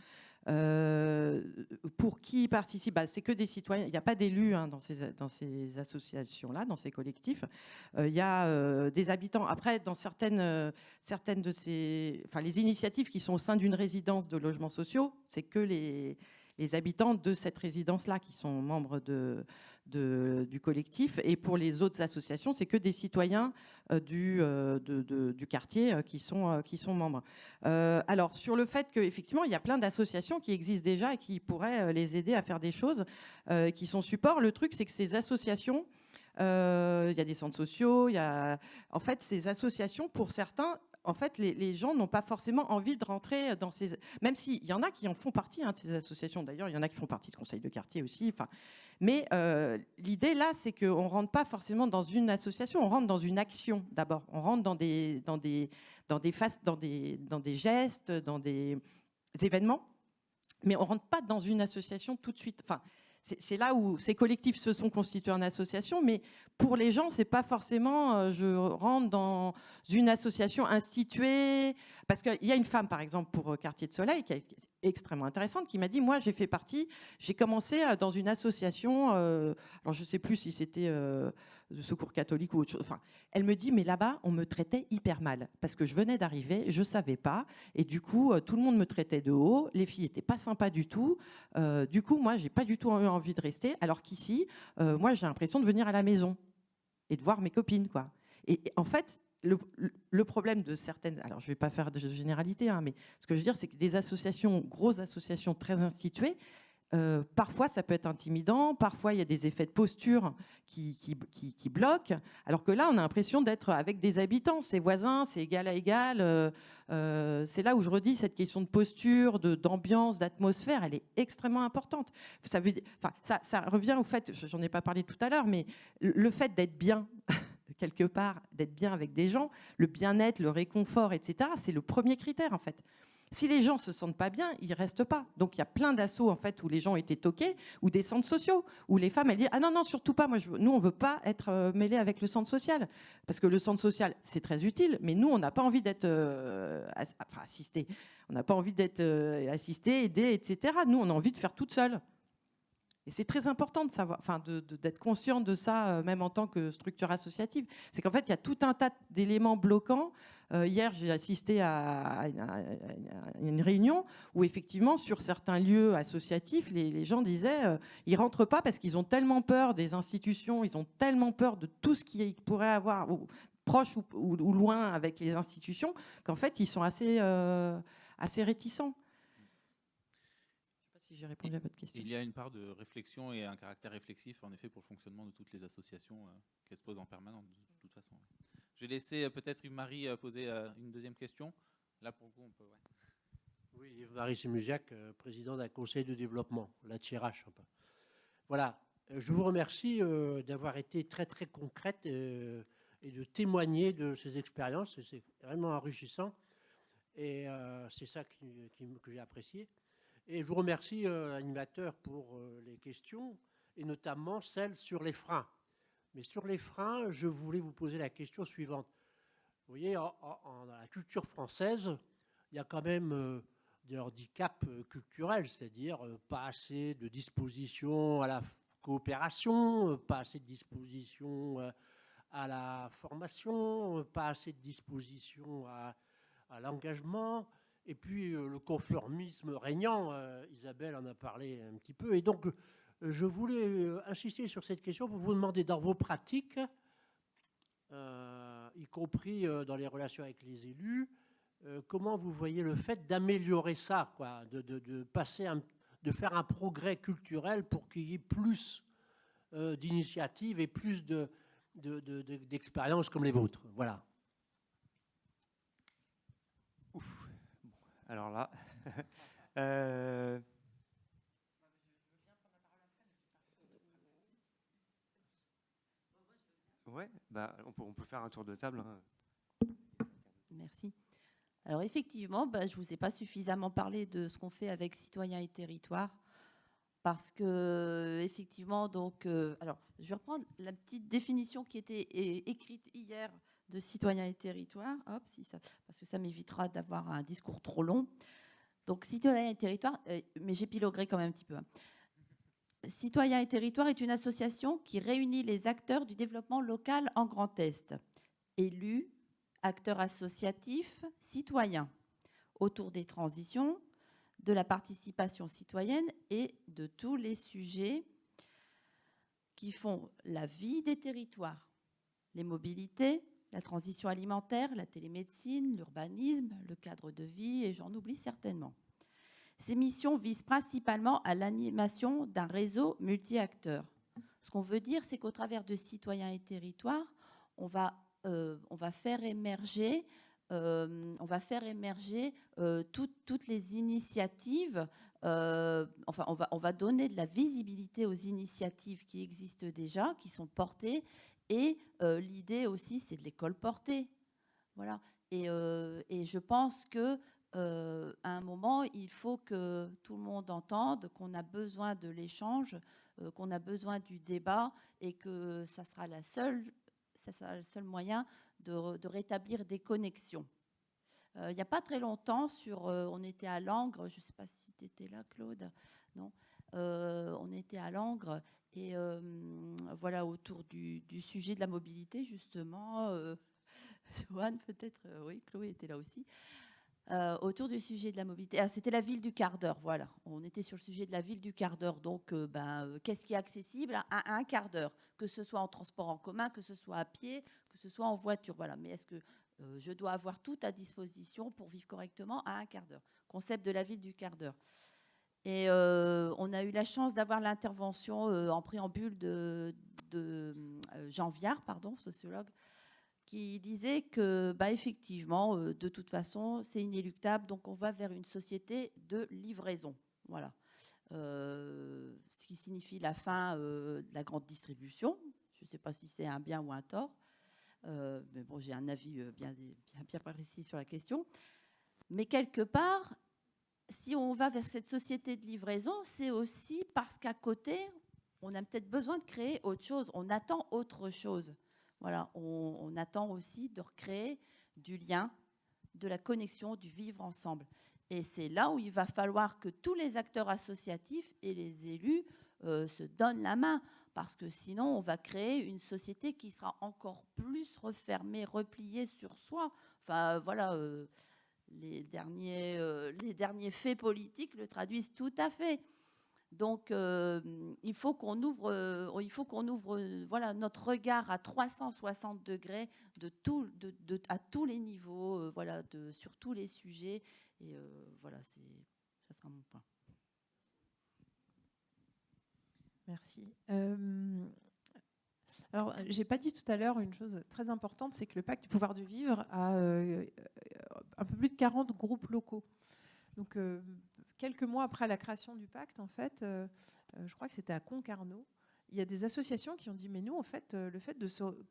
Pour qui participe, c'est que des citoyens. Il n'y a pas d'élus dans ces associations-là, dans ces collectifs. Il y a des habitants. Après, dans certaines de ces... les initiatives qui sont au sein d'une résidence de logements sociaux, c'est que les habitants de cette résidence-là qui sont membres du collectif. Et pour les autres associations, c'est que des citoyens du quartier qui sont membres. Alors, sur le fait qu'effectivement, il y a plein d'associations qui existent déjà et qui pourraient les aider à faire des choses, qui sont supports. Le truc, c'est que ces associations, il y a des centres sociaux, en fait, ces associations, pour certains, en fait, les gens n'ont pas forcément envie de rentrer dans ces... Même s'il y en a qui en font partie, de ces associations. D'ailleurs, il y en a qui font partie de conseils de quartier aussi. Mais l'idée, là, c'est qu'on ne rentre pas forcément dans une association, on rentre dans une action, d'abord. On rentre dans des gestes, dans des événements. Mais on ne rentre pas dans une association tout de suite. C'est là où ces collectifs se sont constitués en association, mais pour les gens, c'est pas forcément je rentre dans une association instituée. Parce qu'il y a une femme, par exemple, pour Quartier de Soleil, qui est extrêmement intéressante, qui m'a dit, moi, j'ai commencé dans une association, alors je sais plus si c'était de secours catholique ou autre chose. Elle me dit, mais là-bas, on me traitait hyper mal, parce que je venais d'arriver, je savais pas, et du coup, tout le monde me traitait de haut, les filles étaient pas sympas du tout, du coup, moi, j'ai pas du tout eu envie de rester, alors qu'ici, moi, j'ai l'impression de venir à la maison et de voir mes copines, quoi. Et en fait, le problème de certaines... Alors, je ne vais pas faire de généralité, mais ce que je veux dire, c'est que des associations, grosses associations très instituées, parfois, ça peut être intimidant. Parfois, il y a des effets de posture qui bloquent. Alors que là, on a l'impression d'être avec des habitants, ses voisins, c'est égal à égal. C'est là où je redis cette question de posture, d'ambiance, d'atmosphère, elle est extrêmement importante. Ça revient au fait, j'en ai pas parlé tout à l'heure, mais le fait d'être bien... quelque part, d'être bien avec des gens, le bien-être, le réconfort, etc., c'est le premier critère, en fait. Si les gens ne se sentent pas bien, ils ne restent pas. Donc, il y a plein d'assauts, en fait, où les gens étaient toqués, ou des centres sociaux, où les femmes, elles disent « Ah non, non, surtout pas, nous, on ne veut pas être mêlés avec le centre social. » Parce que le centre social, c'est très utile, mais nous, on n'a pas envie d'être assistés. On n'a pas envie d'être assistés, aidés, etc. Nous, on a envie de faire toute seule. Et c'est très important de savoir, d'être conscient de ça, même en tant que structure associative. C'est qu'en fait, il y a tout un tas d'éléments bloquants. Hier, j'ai assisté à une réunion où, effectivement, sur certains lieux associatifs, les gens disaient ils ne rentrent pas parce qu'ils ont tellement peur des institutions, ils ont tellement peur de tout ce qui pourrait avoir, proche ou loin avec les institutions, qu'en fait, ils sont assez réticents. Si j'ai répondu à votre question. Il y a une part de réflexion et un caractère réflexif, en effet, pour le fonctionnement de toutes les associations qu'elles se posent en permanence, de toute façon. Je vais laisser peut-être Yves-Marie poser une deuxième question. Là, pour le coup, on peut... Ouais. Oui, Yves-Marie Sémusiac, président d'un conseil de développement, la TIRH. Voilà, je vous remercie d'avoir été très très concrète et de témoigner de ces expériences. C'est vraiment enrichissant et c'est ça que j'ai apprécié. Et je vous remercie, animateur, pour les questions et notamment celles sur les freins. Mais sur les freins, je voulais vous poser la question suivante. Vous voyez, dans la culture française, il y a quand même des handicaps culturels, c'est-à-dire pas assez de dispositions à la coopération, pas assez de dispositions à la formation, pas assez de dispositions à l'engagement, et puis le conformisme régnant, Isabelle en a parlé un petit peu, et donc je voulais insister sur cette question pour vous demander dans vos pratiques, y compris dans les relations avec les élus, comment vous voyez le fait d'améliorer ça, quoi, de faire un progrès culturel pour qu'il y ait plus d'initiatives et plus d'expériences comme les vôtres. Voilà. Ouf. Bon, alors là... Ouais, bah, on peut faire un tour de table. Hein. Merci. Alors effectivement, je ne vous ai pas suffisamment parlé de ce qu'on fait avec Citoyens et Territoires, parce que effectivement, donc, alors je vais reprendre la petite définition qui était écrite hier de Citoyens et Territoires, hop, parce que ça m'évitera d'avoir un discours trop long. Donc Citoyens et Territoires, mais j'épiloguerai quand même un petit peu. Hein. Citoyens et Territoires est une association qui réunit les acteurs du développement local en Grand Est, élus, acteurs associatifs, citoyens, autour des transitions, de la participation citoyenne et de tous les sujets qui font la vie des territoires, les mobilités, la transition alimentaire, la télémédecine, l'urbanisme, le cadre de vie, et j'en oublie certainement. Ces missions visent principalement à l'animation d'un réseau multi-acteurs. Ce qu'on veut dire, c'est qu'au travers de Citoyens et Territoires, on va faire émerger, toutes les initiatives. On va donner de la visibilité aux initiatives qui existent déjà, qui sont portées. Et l'idée aussi, c'est de les colporter. Voilà. Et je pense que à un moment, il faut que tout le monde entende qu'on a besoin de l'échange, qu'on a besoin du débat, et que ça sera le seul moyen de rétablir des connexions. Il n'y a pas très longtemps, on était à Langres, je ne sais pas si tu étais là, Claude, non, on était à Langres, et voilà, autour du sujet de la mobilité, justement, Joanne peut-être, oui, Chloé était là aussi. Autour du sujet de la mobilité. C'était la ville du quart d'heure, voilà. On était sur le sujet de la ville du quart d'heure. Donc, qu'est-ce qui est accessible à un quart d'heure, que ce soit en transport en commun, que ce soit à pied, que ce soit en voiture. Voilà. Mais est-ce que je dois avoir tout à disposition pour vivre correctement à un quart d'heure? Concept de la ville du quart d'heure. Et on a eu la chance d'avoir l'intervention en préambule de Jean Viard, sociologue, qui disait que, effectivement, de toute façon, c'est inéluctable, donc on va vers une société de livraison. Voilà. Ce qui signifie la fin de la grande distribution. Je ne sais pas si c'est un bien ou un tort, mais bon, j'ai un avis bien précis sur la question. Mais quelque part, si on va vers cette société de livraison, c'est aussi parce qu'à côté, on a peut-être besoin de créer autre chose. On attend autre chose. Voilà, on attend aussi de recréer du lien, de la connexion, du vivre ensemble. Et c'est là où il va falloir que tous les acteurs associatifs et les élus se donnent la main, parce que sinon, on va créer une société qui sera encore plus refermée, repliée sur soi. Enfin, voilà, les derniers faits politiques le traduisent tout à fait. Donc, il faut qu'on ouvre, voilà, notre regard à 360 degrés à tous les niveaux, voilà, sur tous les sujets. Et voilà, ça sera mon point. Merci. Alors, je n'ai pas dit tout à l'heure une chose très importante, c'est que le Pacte du pouvoir du vivre a un peu plus de 40 groupes locaux. Donc, quelques mois après la création du pacte, en fait, je crois que c'était à Concarneau, il y a des associations qui ont dit, mais nous, en fait, le fait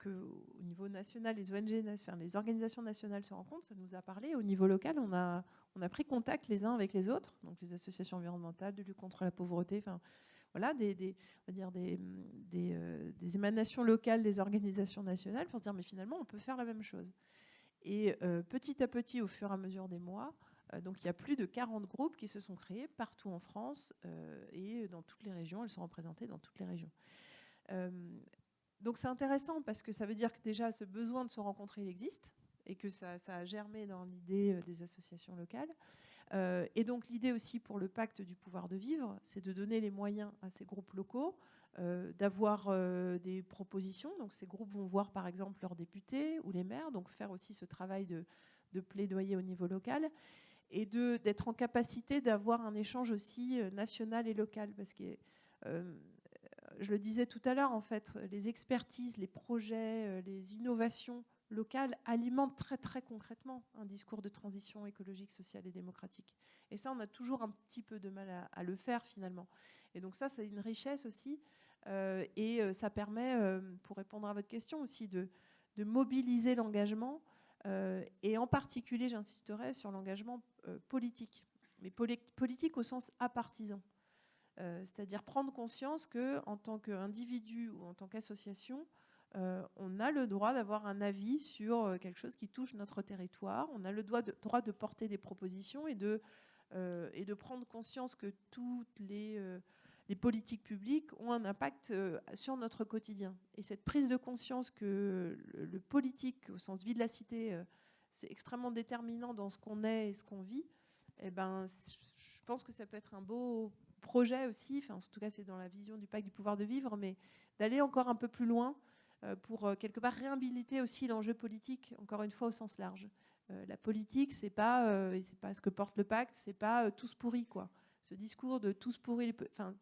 qu'au niveau national, les ONG, enfin, les organisations nationales se rencontrent, ça nous a parlé. Au niveau local, on a pris contact les uns avec les autres, donc les associations environnementales, de lutte contre la pauvreté, enfin, voilà, on va dire des émanations locales des organisations nationales pour se dire, mais finalement, on peut faire la même chose. Et petit à petit, au fur et à mesure des mois, donc il y a plus de 40 groupes qui se sont créés partout en France et dans toutes les régions. Elles sont représentées dans toutes les régions. Donc c'est intéressant parce que ça veut dire que déjà ce besoin de se rencontrer il existe et que ça a germé dans l'idée des associations locales. Et donc l'idée aussi pour le pacte du pouvoir de vivre, c'est de donner les moyens à ces groupes locaux d'avoir des propositions. Donc ces groupes vont voir par exemple leurs députés ou les maires, donc faire aussi ce travail de plaidoyer au niveau local et d'être en capacité d'avoir un échange aussi national et local. Parce que, je le disais tout à l'heure, en fait, les expertises, les projets, les innovations locales alimentent très très concrètement un discours de transition écologique, sociale et démocratique. Et ça, on a toujours un petit peu de mal à le faire finalement. Et donc ça, c'est une richesse aussi. Et ça permet, pour répondre à votre question aussi, de mobiliser l'engagement. Et en particulier, j'insisterai sur l'engagement politique, mais politique au sens apartisan. C'est-à-dire prendre conscience qu'en tant qu'individu ou en tant qu'association, on a le droit d'avoir un avis sur quelque chose qui touche notre territoire, on a le droit de porter des propositions et de prendre conscience que toutes les politiques publiques ont un impact sur notre quotidien. Et cette prise de conscience que le politique, au sens vie de la cité, c'est extrêmement déterminant dans ce qu'on est et ce qu'on vit, eh ben, je pense que ça peut être un beau projet aussi, enfin, en tout cas c'est dans la vision du pacte du pouvoir de vivre, mais d'aller encore un peu plus loin pour quelque part réhabiliter aussi l'enjeu politique, encore une fois au sens large. La politique, c'est pas ce que porte le pacte, c'est pas tous pourris, quoi. Ce discours de tous pourris, enfin,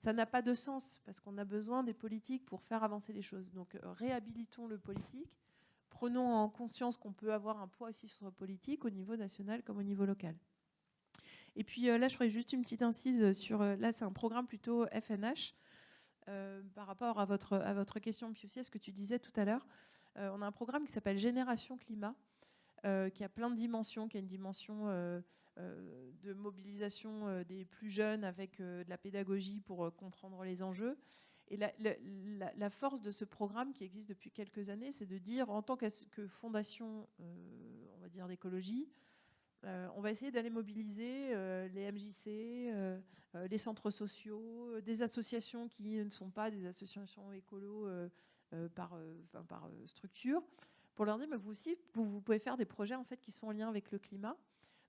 ça n'a pas de sens parce qu'on a besoin des politiques pour faire avancer les choses. Donc réhabilitons le politique, prenons en conscience qu'on peut avoir un poids aussi sur le politique au niveau national comme au niveau local. Et puis là, je ferai juste une petite incise sur... là, c'est un programme plutôt FNH. Par rapport à votre question, puis aussi à ce que tu disais tout à l'heure. On a un programme qui s'appelle Génération Climat, qui a plein de dimensions, qui a une dimension de mobilisation des plus jeunes avec de la pédagogie pour comprendre les enjeux. Et la force de ce programme qui existe depuis quelques années, c'est de dire, en tant que fondation, on va dire, d'écologie, on va essayer d'aller mobiliser les MJC, les centres sociaux, des associations qui ne sont pas des associations écolo par structure, pour leur dire, mais vous aussi, vous pouvez faire des projets en fait, qui sont en lien avec le climat.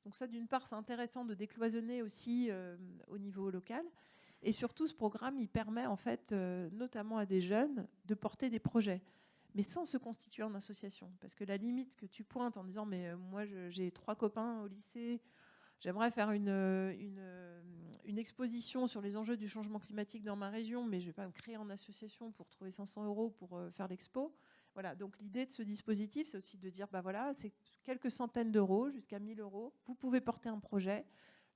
Donc ça, d'une part, c'est intéressant de décloisonner aussi au niveau local. Et surtout, ce programme, il permet en fait, notamment à des jeunes, de porter des projets, mais sans se constituer en association. Parce que la limite que tu pointes en disant, mais moi, j'ai 3 copains au lycée, j'aimerais faire une exposition sur les enjeux du changement climatique dans ma région, mais je ne vais pas me créer en association pour trouver 500 € pour faire l'expo. Voilà, donc l'idée de ce dispositif, c'est aussi de dire, bah voilà, c'est quelques centaines d'euros, jusqu'à 1 000 €. Vous pouvez porter un projet.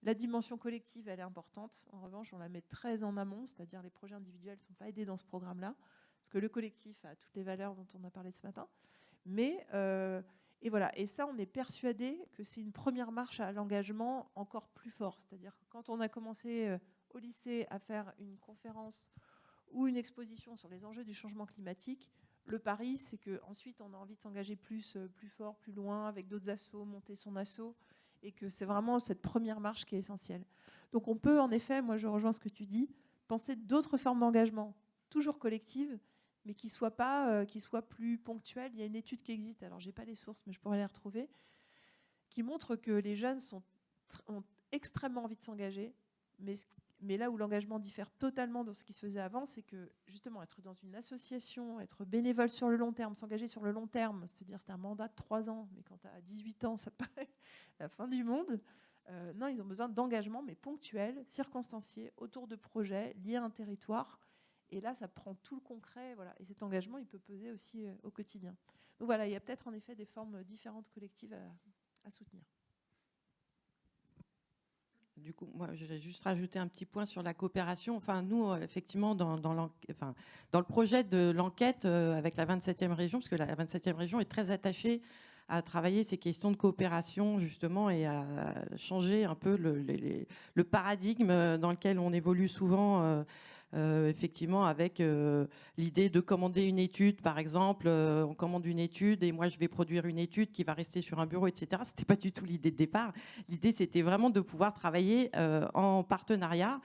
La dimension collective, elle est importante. En revanche, on la met très en amont, c'est-à-dire les projets individuels ne sont pas aidés dans ce programme-là, parce que le collectif a toutes les valeurs dont on a parlé ce matin. Mais, et voilà. Et ça, on est persuadé que c'est une première marche à l'engagement encore plus fort. C'est-à-dire que quand on a commencé au lycée à faire une conférence ou une exposition sur les enjeux du changement climatique, le pari, c'est qu'ensuite, on a envie de s'engager plus fort, plus loin, avec d'autres assos, monter son asso, et que c'est vraiment cette première marche qui est essentielle. Donc on peut, en effet, moi je rejoins ce que tu dis, penser d'autres formes d'engagement, toujours collectives, mais qui soient plus ponctuelles. Il y a une étude qui existe, alors je n'ai pas les sources, mais je pourrais les retrouver, qui montre que les jeunes ont extrêmement envie de s'engager, mais là où l'engagement diffère totalement de ce qui se faisait avant, c'est que justement être dans une association, être bénévole sur le long terme, s'engager sur le long terme, c'est-à-dire c'est un mandat de 3 ans, mais quand tu as 18 ans, ça te paraît la fin du monde. Non, ils ont besoin d'engagement, mais ponctuel, circonstancié, autour de projets liés à un territoire. Et là, ça prend tout le concret. Voilà. Et cet engagement, il peut peser aussi au quotidien. Donc voilà, il y a peut-être en effet des formes différentes collectives à soutenir. Du coup, moi, je vais juste rajouter un petit point sur la coopération. Enfin, nous, effectivement, dans le projet de l'enquête avec la 27e région, parce que la 27e région est très attachée à travailler ces questions de coopération, justement, et à changer un peu le paradigme dans lequel on évolue souvent, effectivement, avec l'idée de commander une étude, par exemple. On commande une étude et moi, je vais produire une étude qui va rester sur un bureau, etc. Ce n'était pas du tout l'idée de départ. L'idée, c'était vraiment de pouvoir travailler en partenariat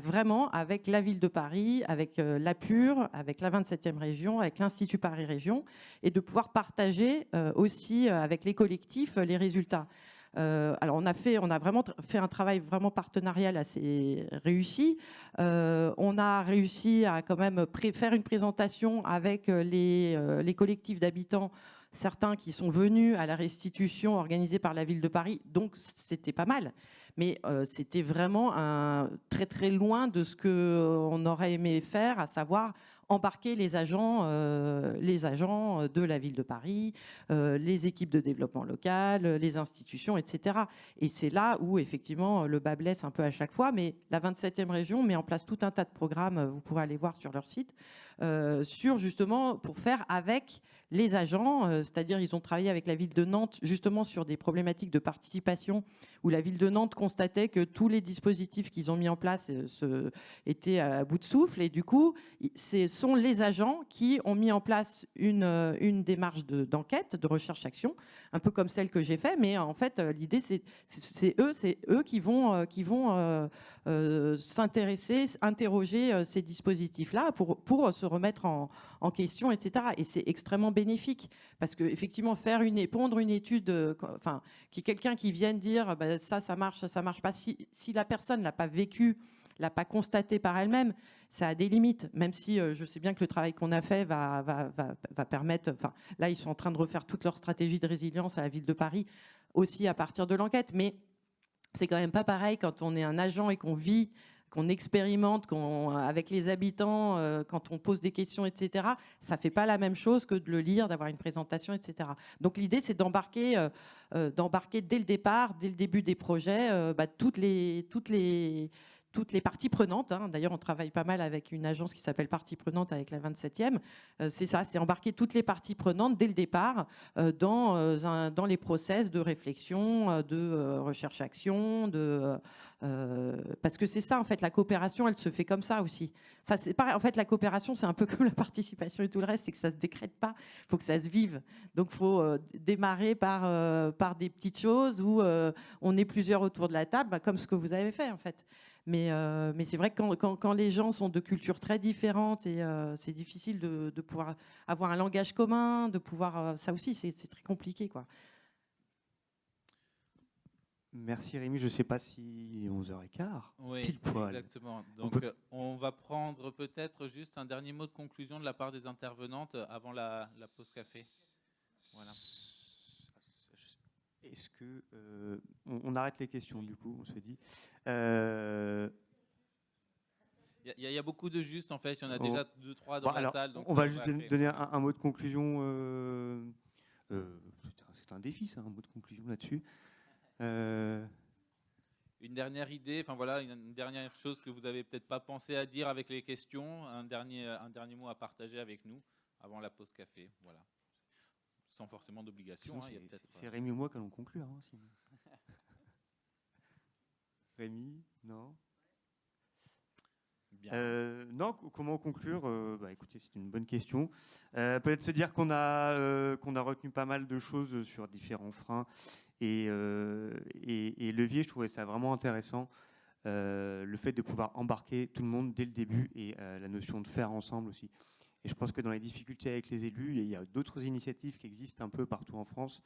vraiment avec la ville de Paris, avec l'APUR, avec la 27e région, avec l'Institut Paris Région, et de pouvoir partager aussi avec les collectifs les résultats. Alors on a vraiment fait un travail vraiment partenarial assez réussi. On a réussi à quand même faire une présentation avec les collectifs d'habitants, certains qui sont venus à la restitution organisée par la ville de Paris, donc c'était pas mal. Mais c'était vraiment très très loin de ce qu'on aurait aimé faire, à savoir embarquer les agents de la ville de Paris, les équipes de développement local, les institutions, etc. Et c'est là où effectivement le bât blesse un peu à chaque fois, mais la 27e région met en place tout un tas de programmes, vous pourrez aller voir sur leur site, sur justement pour faire avec les agents, c'est-à-dire ils ont travaillé avec la ville de Nantes justement sur des problématiques de participation où la ville de Nantes constatait que tous les dispositifs qu'ils ont mis en place étaient à bout de souffle, et du coup ce sont les agents qui ont mis en place une démarche d'enquête, de recherche-action, un peu comme celle que j'ai faite, mais en fait l'idée c'est eux qui vont s'intéresser, interroger ces dispositifs-là pour se remettre en question, etc. Et c'est extrêmement bénéfique parce qu'effectivement, pondre une étude, qui quelqu'un qui vienne dire bah, ça marche, ça marche pas, si la personne l'a pas vécu, l'a pas constaté par elle-même, ça a des limites, même si je sais bien que le travail qu'on a fait va permettre, là ils sont en train de refaire toute leur stratégie de résilience à la ville de Paris, aussi à partir de l'enquête, mais c'est quand même pas pareil quand on est un agent et qu'on vit, qu'on expérimente, avec les habitants, quand on pose des questions, etc. Ça fait pas la même chose que de le lire, d'avoir une présentation, etc. Donc l'idée, c'est d'embarquer dès le départ, dès le début des projets, toutes les parties prenantes. D'ailleurs, on travaille pas mal avec une agence qui s'appelle Parties Prenantes avec la 27e. C'est ça, c'est embarquer toutes les parties prenantes dès le départ dans les process de réflexion, de recherche-action, parce que c'est ça, en fait, la coopération, elle se fait comme ça aussi. Ça, c'est pareil, en fait, la coopération, c'est un peu comme la participation et tout le reste, c'est que ça ne se décrète pas, il faut que ça se vive. Donc, il faut démarrer par des petites choses où on est plusieurs autour de la table, comme ce que vous avez fait, en fait. Mais c'est vrai que quand les gens sont de cultures très différentes, et c'est difficile de pouvoir avoir un langage commun, de pouvoir... ça aussi, c'est très compliqué, quoi. Merci Rémi, je ne sais pas si 11h15. Oui, pile poil. exactement. Donc on va prendre peut-être juste un dernier mot de conclusion de la part des intervenantes avant la pause café. Voilà. Est-ce que on arrête les questions du coup, on se dit. Il y a beaucoup de justes en fait, il y en a déjà 2-3 dans la salle. Donc on va juste donner un mot de conclusion. C'est un défi, ça, un mot de conclusion là-dessus. Une dernière idée, une dernière chose que vous n'avez peut-être pas pensé à dire avec les questions, un dernier mot à partager avec nous avant la pause café, voilà. Sans forcément d'obligation. C'est Rémi ou moi qui allons conclure. Sinon. Rémi, non. Non, comment conclure écoutez, c'est une bonne question. Peut-être se dire qu'on a retenu pas mal de choses sur différents freins et leviers. Je trouvais ça vraiment intéressant. Le fait de pouvoir embarquer tout le monde dès le début et la notion de faire ensemble aussi. Et je pense que dans les difficultés avec les élus, il y a d'autres initiatives qui existent un peu partout en France,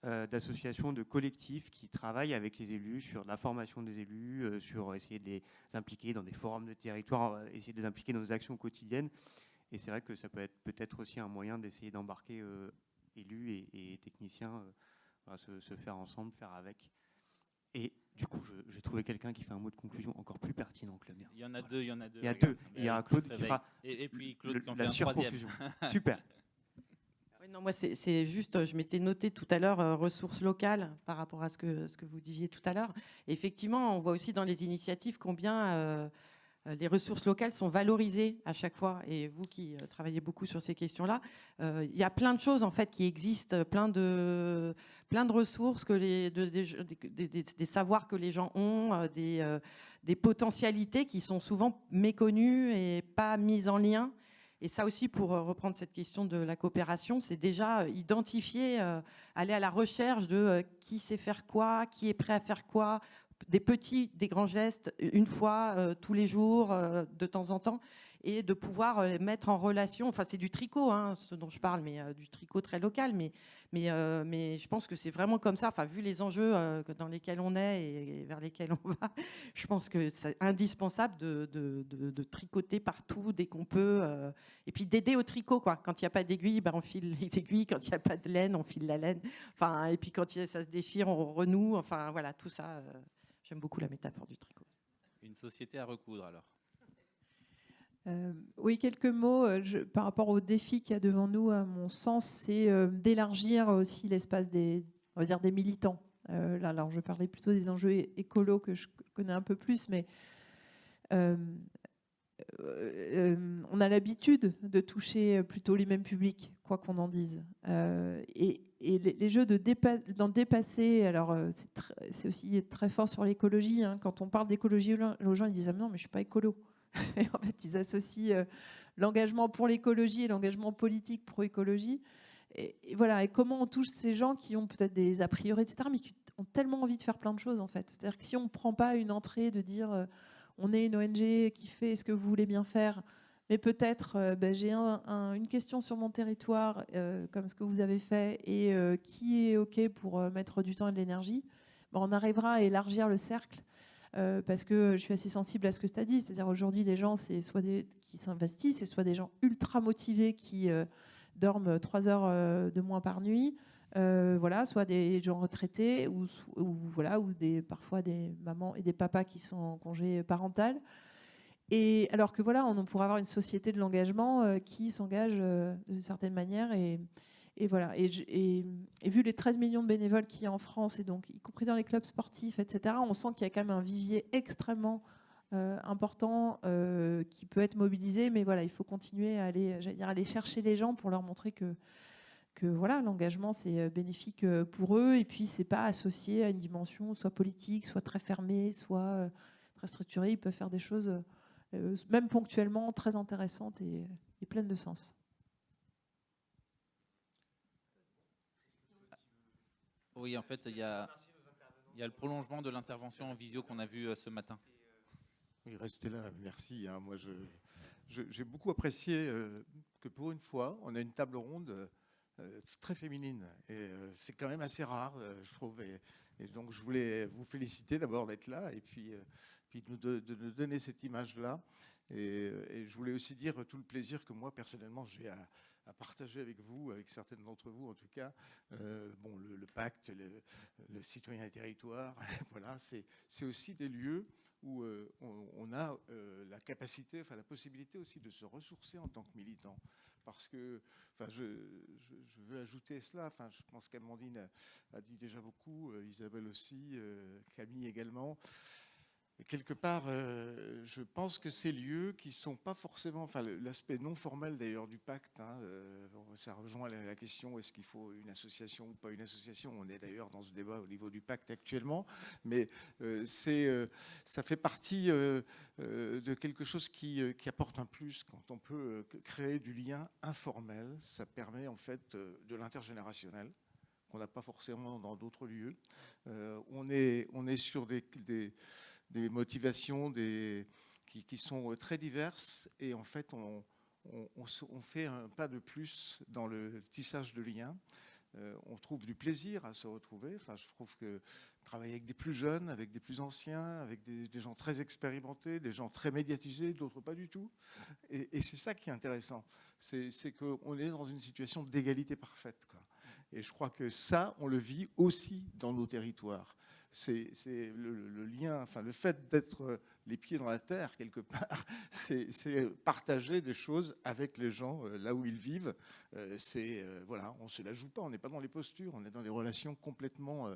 d'associations, de collectifs qui travaillent avec les élus sur la formation des élus, sur essayer de les impliquer dans des forums de territoire, essayer de les impliquer dans des actions quotidiennes. Et c'est vrai que ça peut être peut-être aussi un moyen d'essayer d'embarquer élus et techniciens, se faire ensemble, faire avec. Et du coup, j'ai trouvé quelqu'un qui fait un mot de conclusion encore plus pertinent que le mien. Il y en a deux. Il y a deux. Il y a Claude qui fera et puis Claude qui en fait la un troisième. Super. Non, moi, c'est juste, je m'étais noté tout à l'heure ressources locales par rapport à ce que vous disiez tout à l'heure. Effectivement, on voit aussi dans les initiatives combien les ressources locales sont valorisées à chaque fois. Et vous qui travaillez beaucoup sur ces questions-là, il y a plein de choses en fait qui existent, plein de ressources, des savoirs que les gens ont, des potentialités qui sont souvent méconnues et pas mises en lien. Et ça aussi, pour reprendre cette question de la coopération, c'est déjà identifier, aller à la recherche de qui sait faire quoi, qui est prêt à faire quoi, des petits, des grands gestes, une fois, tous les jours, de temps en temps, et de pouvoir les mettre en relation. Enfin, c'est du tricot, hein, ce dont je parle, mais du tricot très local. Mais je pense que c'est vraiment comme ça. Enfin, vu les enjeux dans lesquels on est et vers lesquels on va, je pense que c'est indispensable de tricoter partout dès qu'on peut. Et puis d'aider au tricot, quoi. Quand il n'y a pas d'aiguille, ben, on file les aiguilles. Quand il n'y a pas de laine, on file la laine. Enfin, et puis quand ça se déchire, on renoue. Enfin, voilà, tout ça. J'aime beaucoup la métaphore du tricot. Une société à recoudre, alors. Oui, quelques mots par rapport au défi qu'il y a devant nous. À mon sens, c'est d'élargir aussi l'espace on va dire des militants. Là, alors, je parlais plutôt des enjeux écolos que je connais un peu plus, mais on a l'habitude de toucher plutôt les mêmes publics, quoi qu'on en dise. Et les jeux d'en dépasser, alors c'est aussi très fort sur l'écologie. Hein. Quand on parle d'écologie aux gens, ils disent « Ah non, mais je ne suis pas écolo ». Et en fait, ils associent l'engagement pour l'écologie et l'engagement politique pro-écologie. Et voilà. Et comment on touche ces gens qui ont peut-être des a priori, etc., mais qui ont tellement envie de faire plein de choses, en fait. C'est-à-dire que si on ne prend pas une entrée de dire on est une ONG qui fait ce que vous voulez bien faire, mais peut-être j'ai une question sur mon territoire, comme ce que vous avez fait, et qui est OK pour mettre du temps et de l'énergie, on arrivera à élargir le cercle. Parce que je suis assez sensible à ce que tu as dit, c'est-à-dire aujourd'hui les gens, c'est soit qui s'investissent, c'est soit des gens ultra motivés qui dorment 3 heures de moins par nuit, voilà, soit des gens retraités ou parfois des mamans et des papas qui sont en congé parental. Et alors que voilà, on pourrait avoir une société de l'engagement qui s'engage d'une certaine manière et voilà. Et vu les 13 millions de bénévoles qu'il y a en France, et donc y compris dans les clubs sportifs, etc., on sent qu'il y a quand même un vivier extrêmement important qui peut être mobilisé. Mais voilà, il faut continuer à aller chercher les gens pour leur montrer que voilà, l'engagement, c'est bénéfique pour eux. Et puis, c'est pas associé à une dimension soit politique, soit très fermée, soit très structurée. Ils peuvent faire des choses, même ponctuellement, très intéressantes et pleines de sens. Oui, en fait, il y a le prolongement de l'intervention en visio qu'on a vu ce matin. Oui, restez là, merci. Hein. Moi, j'ai beaucoup apprécié que pour une fois, on a une table ronde très féminine. Et c'est quand même assez rare, je trouve. Et donc, je voulais vous féliciter d'abord d'être là et puis de nous donner cette image-là. Et je voulais aussi dire tout le plaisir que moi, personnellement, j'ai à partager avec vous, avec certaines d'entre vous en tout cas, le pacte, le citoyen et territoire, voilà, c'est aussi des lieux où on a la capacité, enfin la possibilité aussi de se ressourcer en tant que militant. Parce que, enfin, je veux ajouter cela. Enfin, je pense qu'Amandine a dit déjà beaucoup, Isabelle aussi, Camille également. Et quelque part, je pense que ces lieux qui sont pas forcément, enfin, l'aspect non formel d'ailleurs du pacte, hein, ça rejoint la question est-ce qu'il faut une association ou pas une association. On est d'ailleurs dans ce débat au niveau du pacte actuellement, mais ça fait partie de quelque chose qui apporte un plus quand on peut créer du lien informel. Ça permet en fait de l'intergénérationnel qu'on n'a pas forcément dans d'autres lieux. On est sur des motivations qui sont très diverses et en fait on fait un pas de plus dans le tissage de liens. On trouve du plaisir à se retrouver. Enfin, je trouve que travailler avec des plus jeunes, avec des plus anciens, avec des gens très expérimentés, des gens très médiatisés, d'autres pas du tout. Et c'est ça qui est intéressant. C'est qu'on est dans une situation d'égalité parfaite, quoi. Et je crois que ça, on le vit aussi dans nos territoires. c'est le lien, enfin le fait d'être les pieds dans la terre quelque part, c'est partager des choses avec les gens là où ils vivent. Voilà, on se la joue pas, on n'est pas dans les postures, on est dans des relations complètement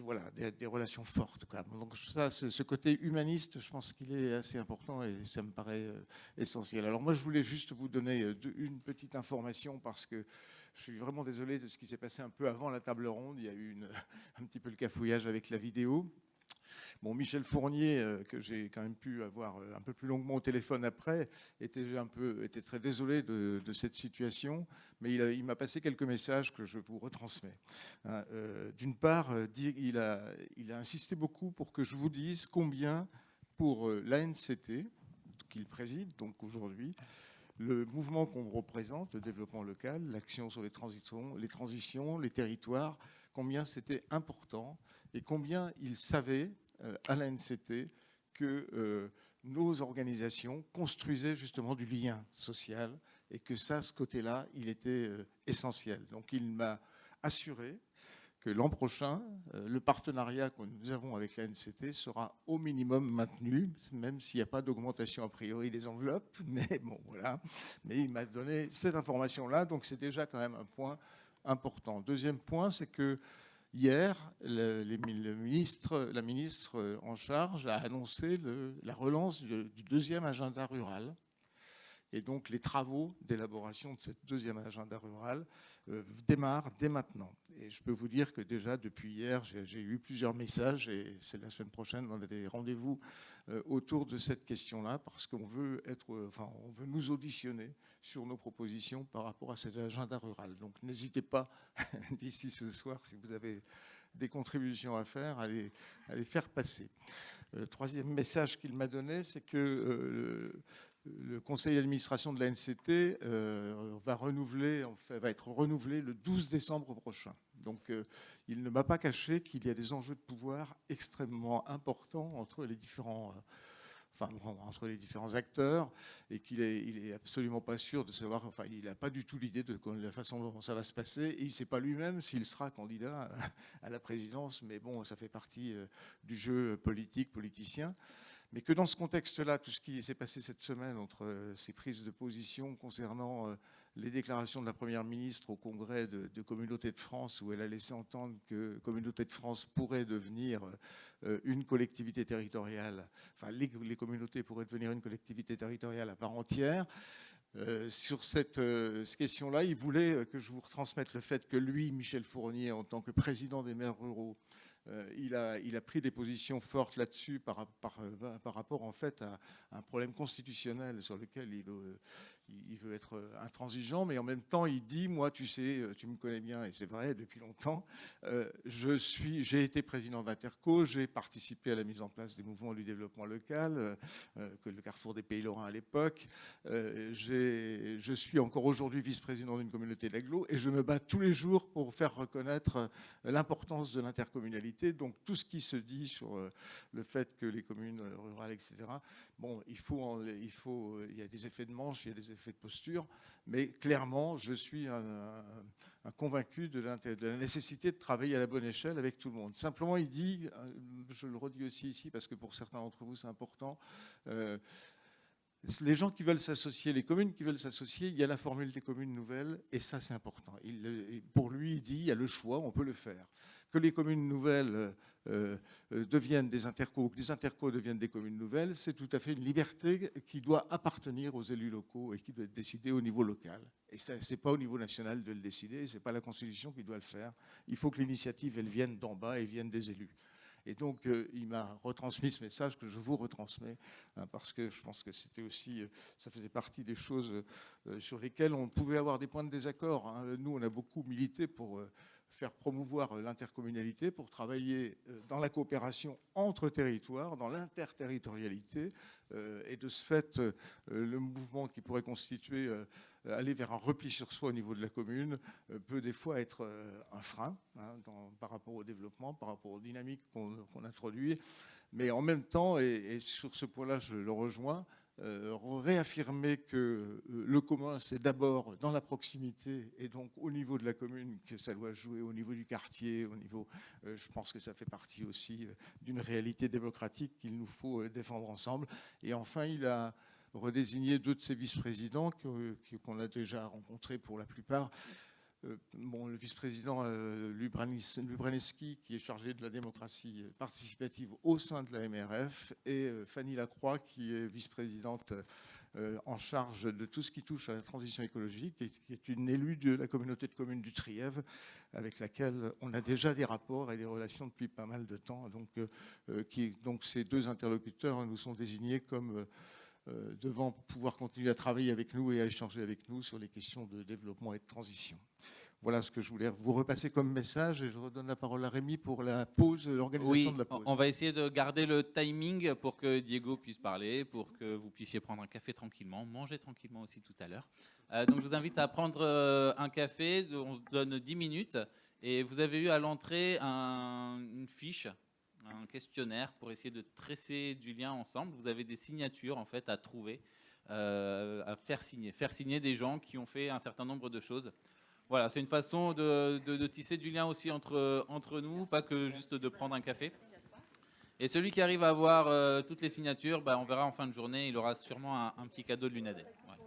voilà, des relations fortes, quoi. Donc ça, ce côté humaniste, je pense qu'il est assez important et ça me paraît essentiel. Alors moi, je voulais juste vous donner une petite information parce que je suis vraiment désolé de ce qui s'est passé un peu avant la table ronde. Il y a eu un petit peu le cafouillage avec la vidéo. Bon, Michel Fournier, que j'ai quand même pu avoir un peu plus longuement au téléphone après, était très désolé de cette situation, mais il m'a passé quelques messages que je vous retransmets. Hein, d'une part, il a insisté beaucoup pour que je vous dise combien, pour l'ANCT, qu'il préside, donc aujourd'hui, le mouvement qu'on représente, le développement local, l'action sur les transitions, les territoires, combien c'était important et combien il savait à l'ANCT que nos organisations construisaient justement du lien social et que ça, ce côté-là, il était essentiel. Donc il m'a assuré que l'an prochain, le partenariat que nous avons avec l'ANCT sera au minimum maintenu, même s'il n'y a pas d'augmentation a priori des enveloppes, mais bon, voilà. Mais il m'a donné cette information-là, donc c'est déjà quand même un point important. Deuxième point, c'est que hier, la ministre en charge a annoncé la relance du deuxième agenda rural. Et donc, les travaux d'élaboration de ce deuxième agenda rural démarrent dès maintenant. Et je peux vous dire que déjà, depuis hier, j'ai eu plusieurs messages, et c'est la semaine prochaine, on a des rendez-vous autour de cette question-là, parce qu'on veut on veut nous auditionner sur nos propositions par rapport à cet agenda rural. Donc, n'hésitez pas, d'ici ce soir, si vous avez des contributions à faire, à les faire passer. Troisième message qu'il m'a donné, c'est que le conseil d'administration de l'ANCT va être renouvelé le 12 décembre prochain. Donc, il ne m'a pas caché qu'il y a des enjeux de pouvoir extrêmement importants entre les différents acteurs et qu'il est absolument pas sûr de savoir, il n'a pas du tout l'idée de la façon dont ça va se passer et il ne sait pas lui-même s'il sera candidat à la présidence, mais bon, ça fait partie du jeu politicien. Mais que dans ce contexte-là, tout ce qui s'est passé cette semaine entre ces prises de position concernant les déclarations de la Première ministre au Congrès de Communauté de France, où elle a laissé entendre que Communauté de France pourrait devenir une collectivité territoriale, les communautés pourraient devenir une collectivité territoriale à part entière. Sur cette question-là, il voulait que je vous retransmette le fait que lui, Michel Fournier, en tant que président des maires ruraux, il a pris des positions fortes là-dessus par rapport en fait à un problème constitutionnel sur lequel il veut être intransigeant, mais en même temps il dit, moi tu sais, tu me connais bien et c'est vrai depuis longtemps, j'ai été président d'Interco, j'ai participé à la mise en place des mouvements du développement local, que le Carrefour des Pays Lorrains à l'époque, je suis encore aujourd'hui vice-président d'une communauté d'agglo et je me bats tous les jours pour faire reconnaître l'importance de l'intercommunalité. Donc tout ce qui se dit sur le fait que les communes rurales, etc., bon, il y a des effets de manche, il y a des effets de posture, mais clairement, je suis un convaincu de la nécessité de travailler à la bonne échelle avec tout le monde. Simplement, il dit, je le redis aussi ici, parce que pour certains d'entre vous, c'est important, les gens qui veulent s'associer, les communes qui veulent s'associer, il y a la formule des communes nouvelles, et ça, c'est important. Pour lui, il dit, il y a le choix, on peut le faire. Que les communes nouvelles deviennent des intercos, que les intercos deviennent des communes nouvelles, c'est tout à fait une liberté qui doit appartenir aux élus locaux et qui doit être décidée au niveau local. Et ce n'est pas au niveau national de le décider, ce n'est pas la Constitution qui doit le faire. Il faut que l'initiative, elle vienne d'en bas et vienne des élus. Et donc, il m'a retransmis ce message que je vous retransmets, parce que je pense que c'était aussi, ça faisait partie des choses sur lesquelles on pouvait avoir des points de désaccord. Hein. Nous, on a beaucoup milité pour faire promouvoir l'intercommunalité, pour travailler dans la coopération entre territoires, dans l'interterritorialité, et de ce fait, le mouvement qui pourrait constituer aller vers un repli sur soi au niveau de la commune peut des fois être un frein par rapport au développement, par rapport aux dynamiques qu'on introduit. Mais en même temps, et sur ce point-là, je le rejoins, réaffirmer que le commun, c'est d'abord dans la proximité et donc au niveau de la commune que ça doit jouer, au niveau du quartier, au niveau, je pense que ça fait partie aussi d'une réalité démocratique qu'il nous faut défendre ensemble. Et enfin, il a redésigné 2 de ses vice-présidents qu'on a déjà rencontrés pour la plupart. Bon, le vice-président Lubraneski, qui est chargé de la démocratie participative au sein de la MRF, et Fanny Lacroix, qui est vice-présidente en charge de tout ce qui touche à la transition écologique, et qui est une élue de la communauté de communes du Trièves, avec laquelle on a déjà des rapports et des relations depuis pas mal de temps. Donc ces 2 interlocuteurs nous sont désignés comme devant pouvoir continuer à travailler avec nous et à échanger avec nous sur les questions de développement et de transition. Voilà ce que je voulais vous repasser comme message, et je redonne la parole à Rémi pour la pause, l'organisation de la pause. On va essayer de garder le timing pour que Diego puisse parler, pour que vous puissiez prendre un café tranquillement, manger tranquillement aussi tout à l'heure. Donc je vous invite à prendre un café, on se donne 10 minutes, et vous avez eu à l'entrée une fiche, un questionnaire pour essayer de tresser du lien ensemble. Vous avez des signatures en fait à trouver, à faire signer des gens qui ont fait un certain nombre de choses. Voilà, c'est une façon de tisser du lien aussi entre nous, pas que juste de prendre un café. Et celui qui arrive à avoir toutes les signatures, on verra en fin de journée, il aura sûrement un petit cadeau de l'UNADEL. Voilà.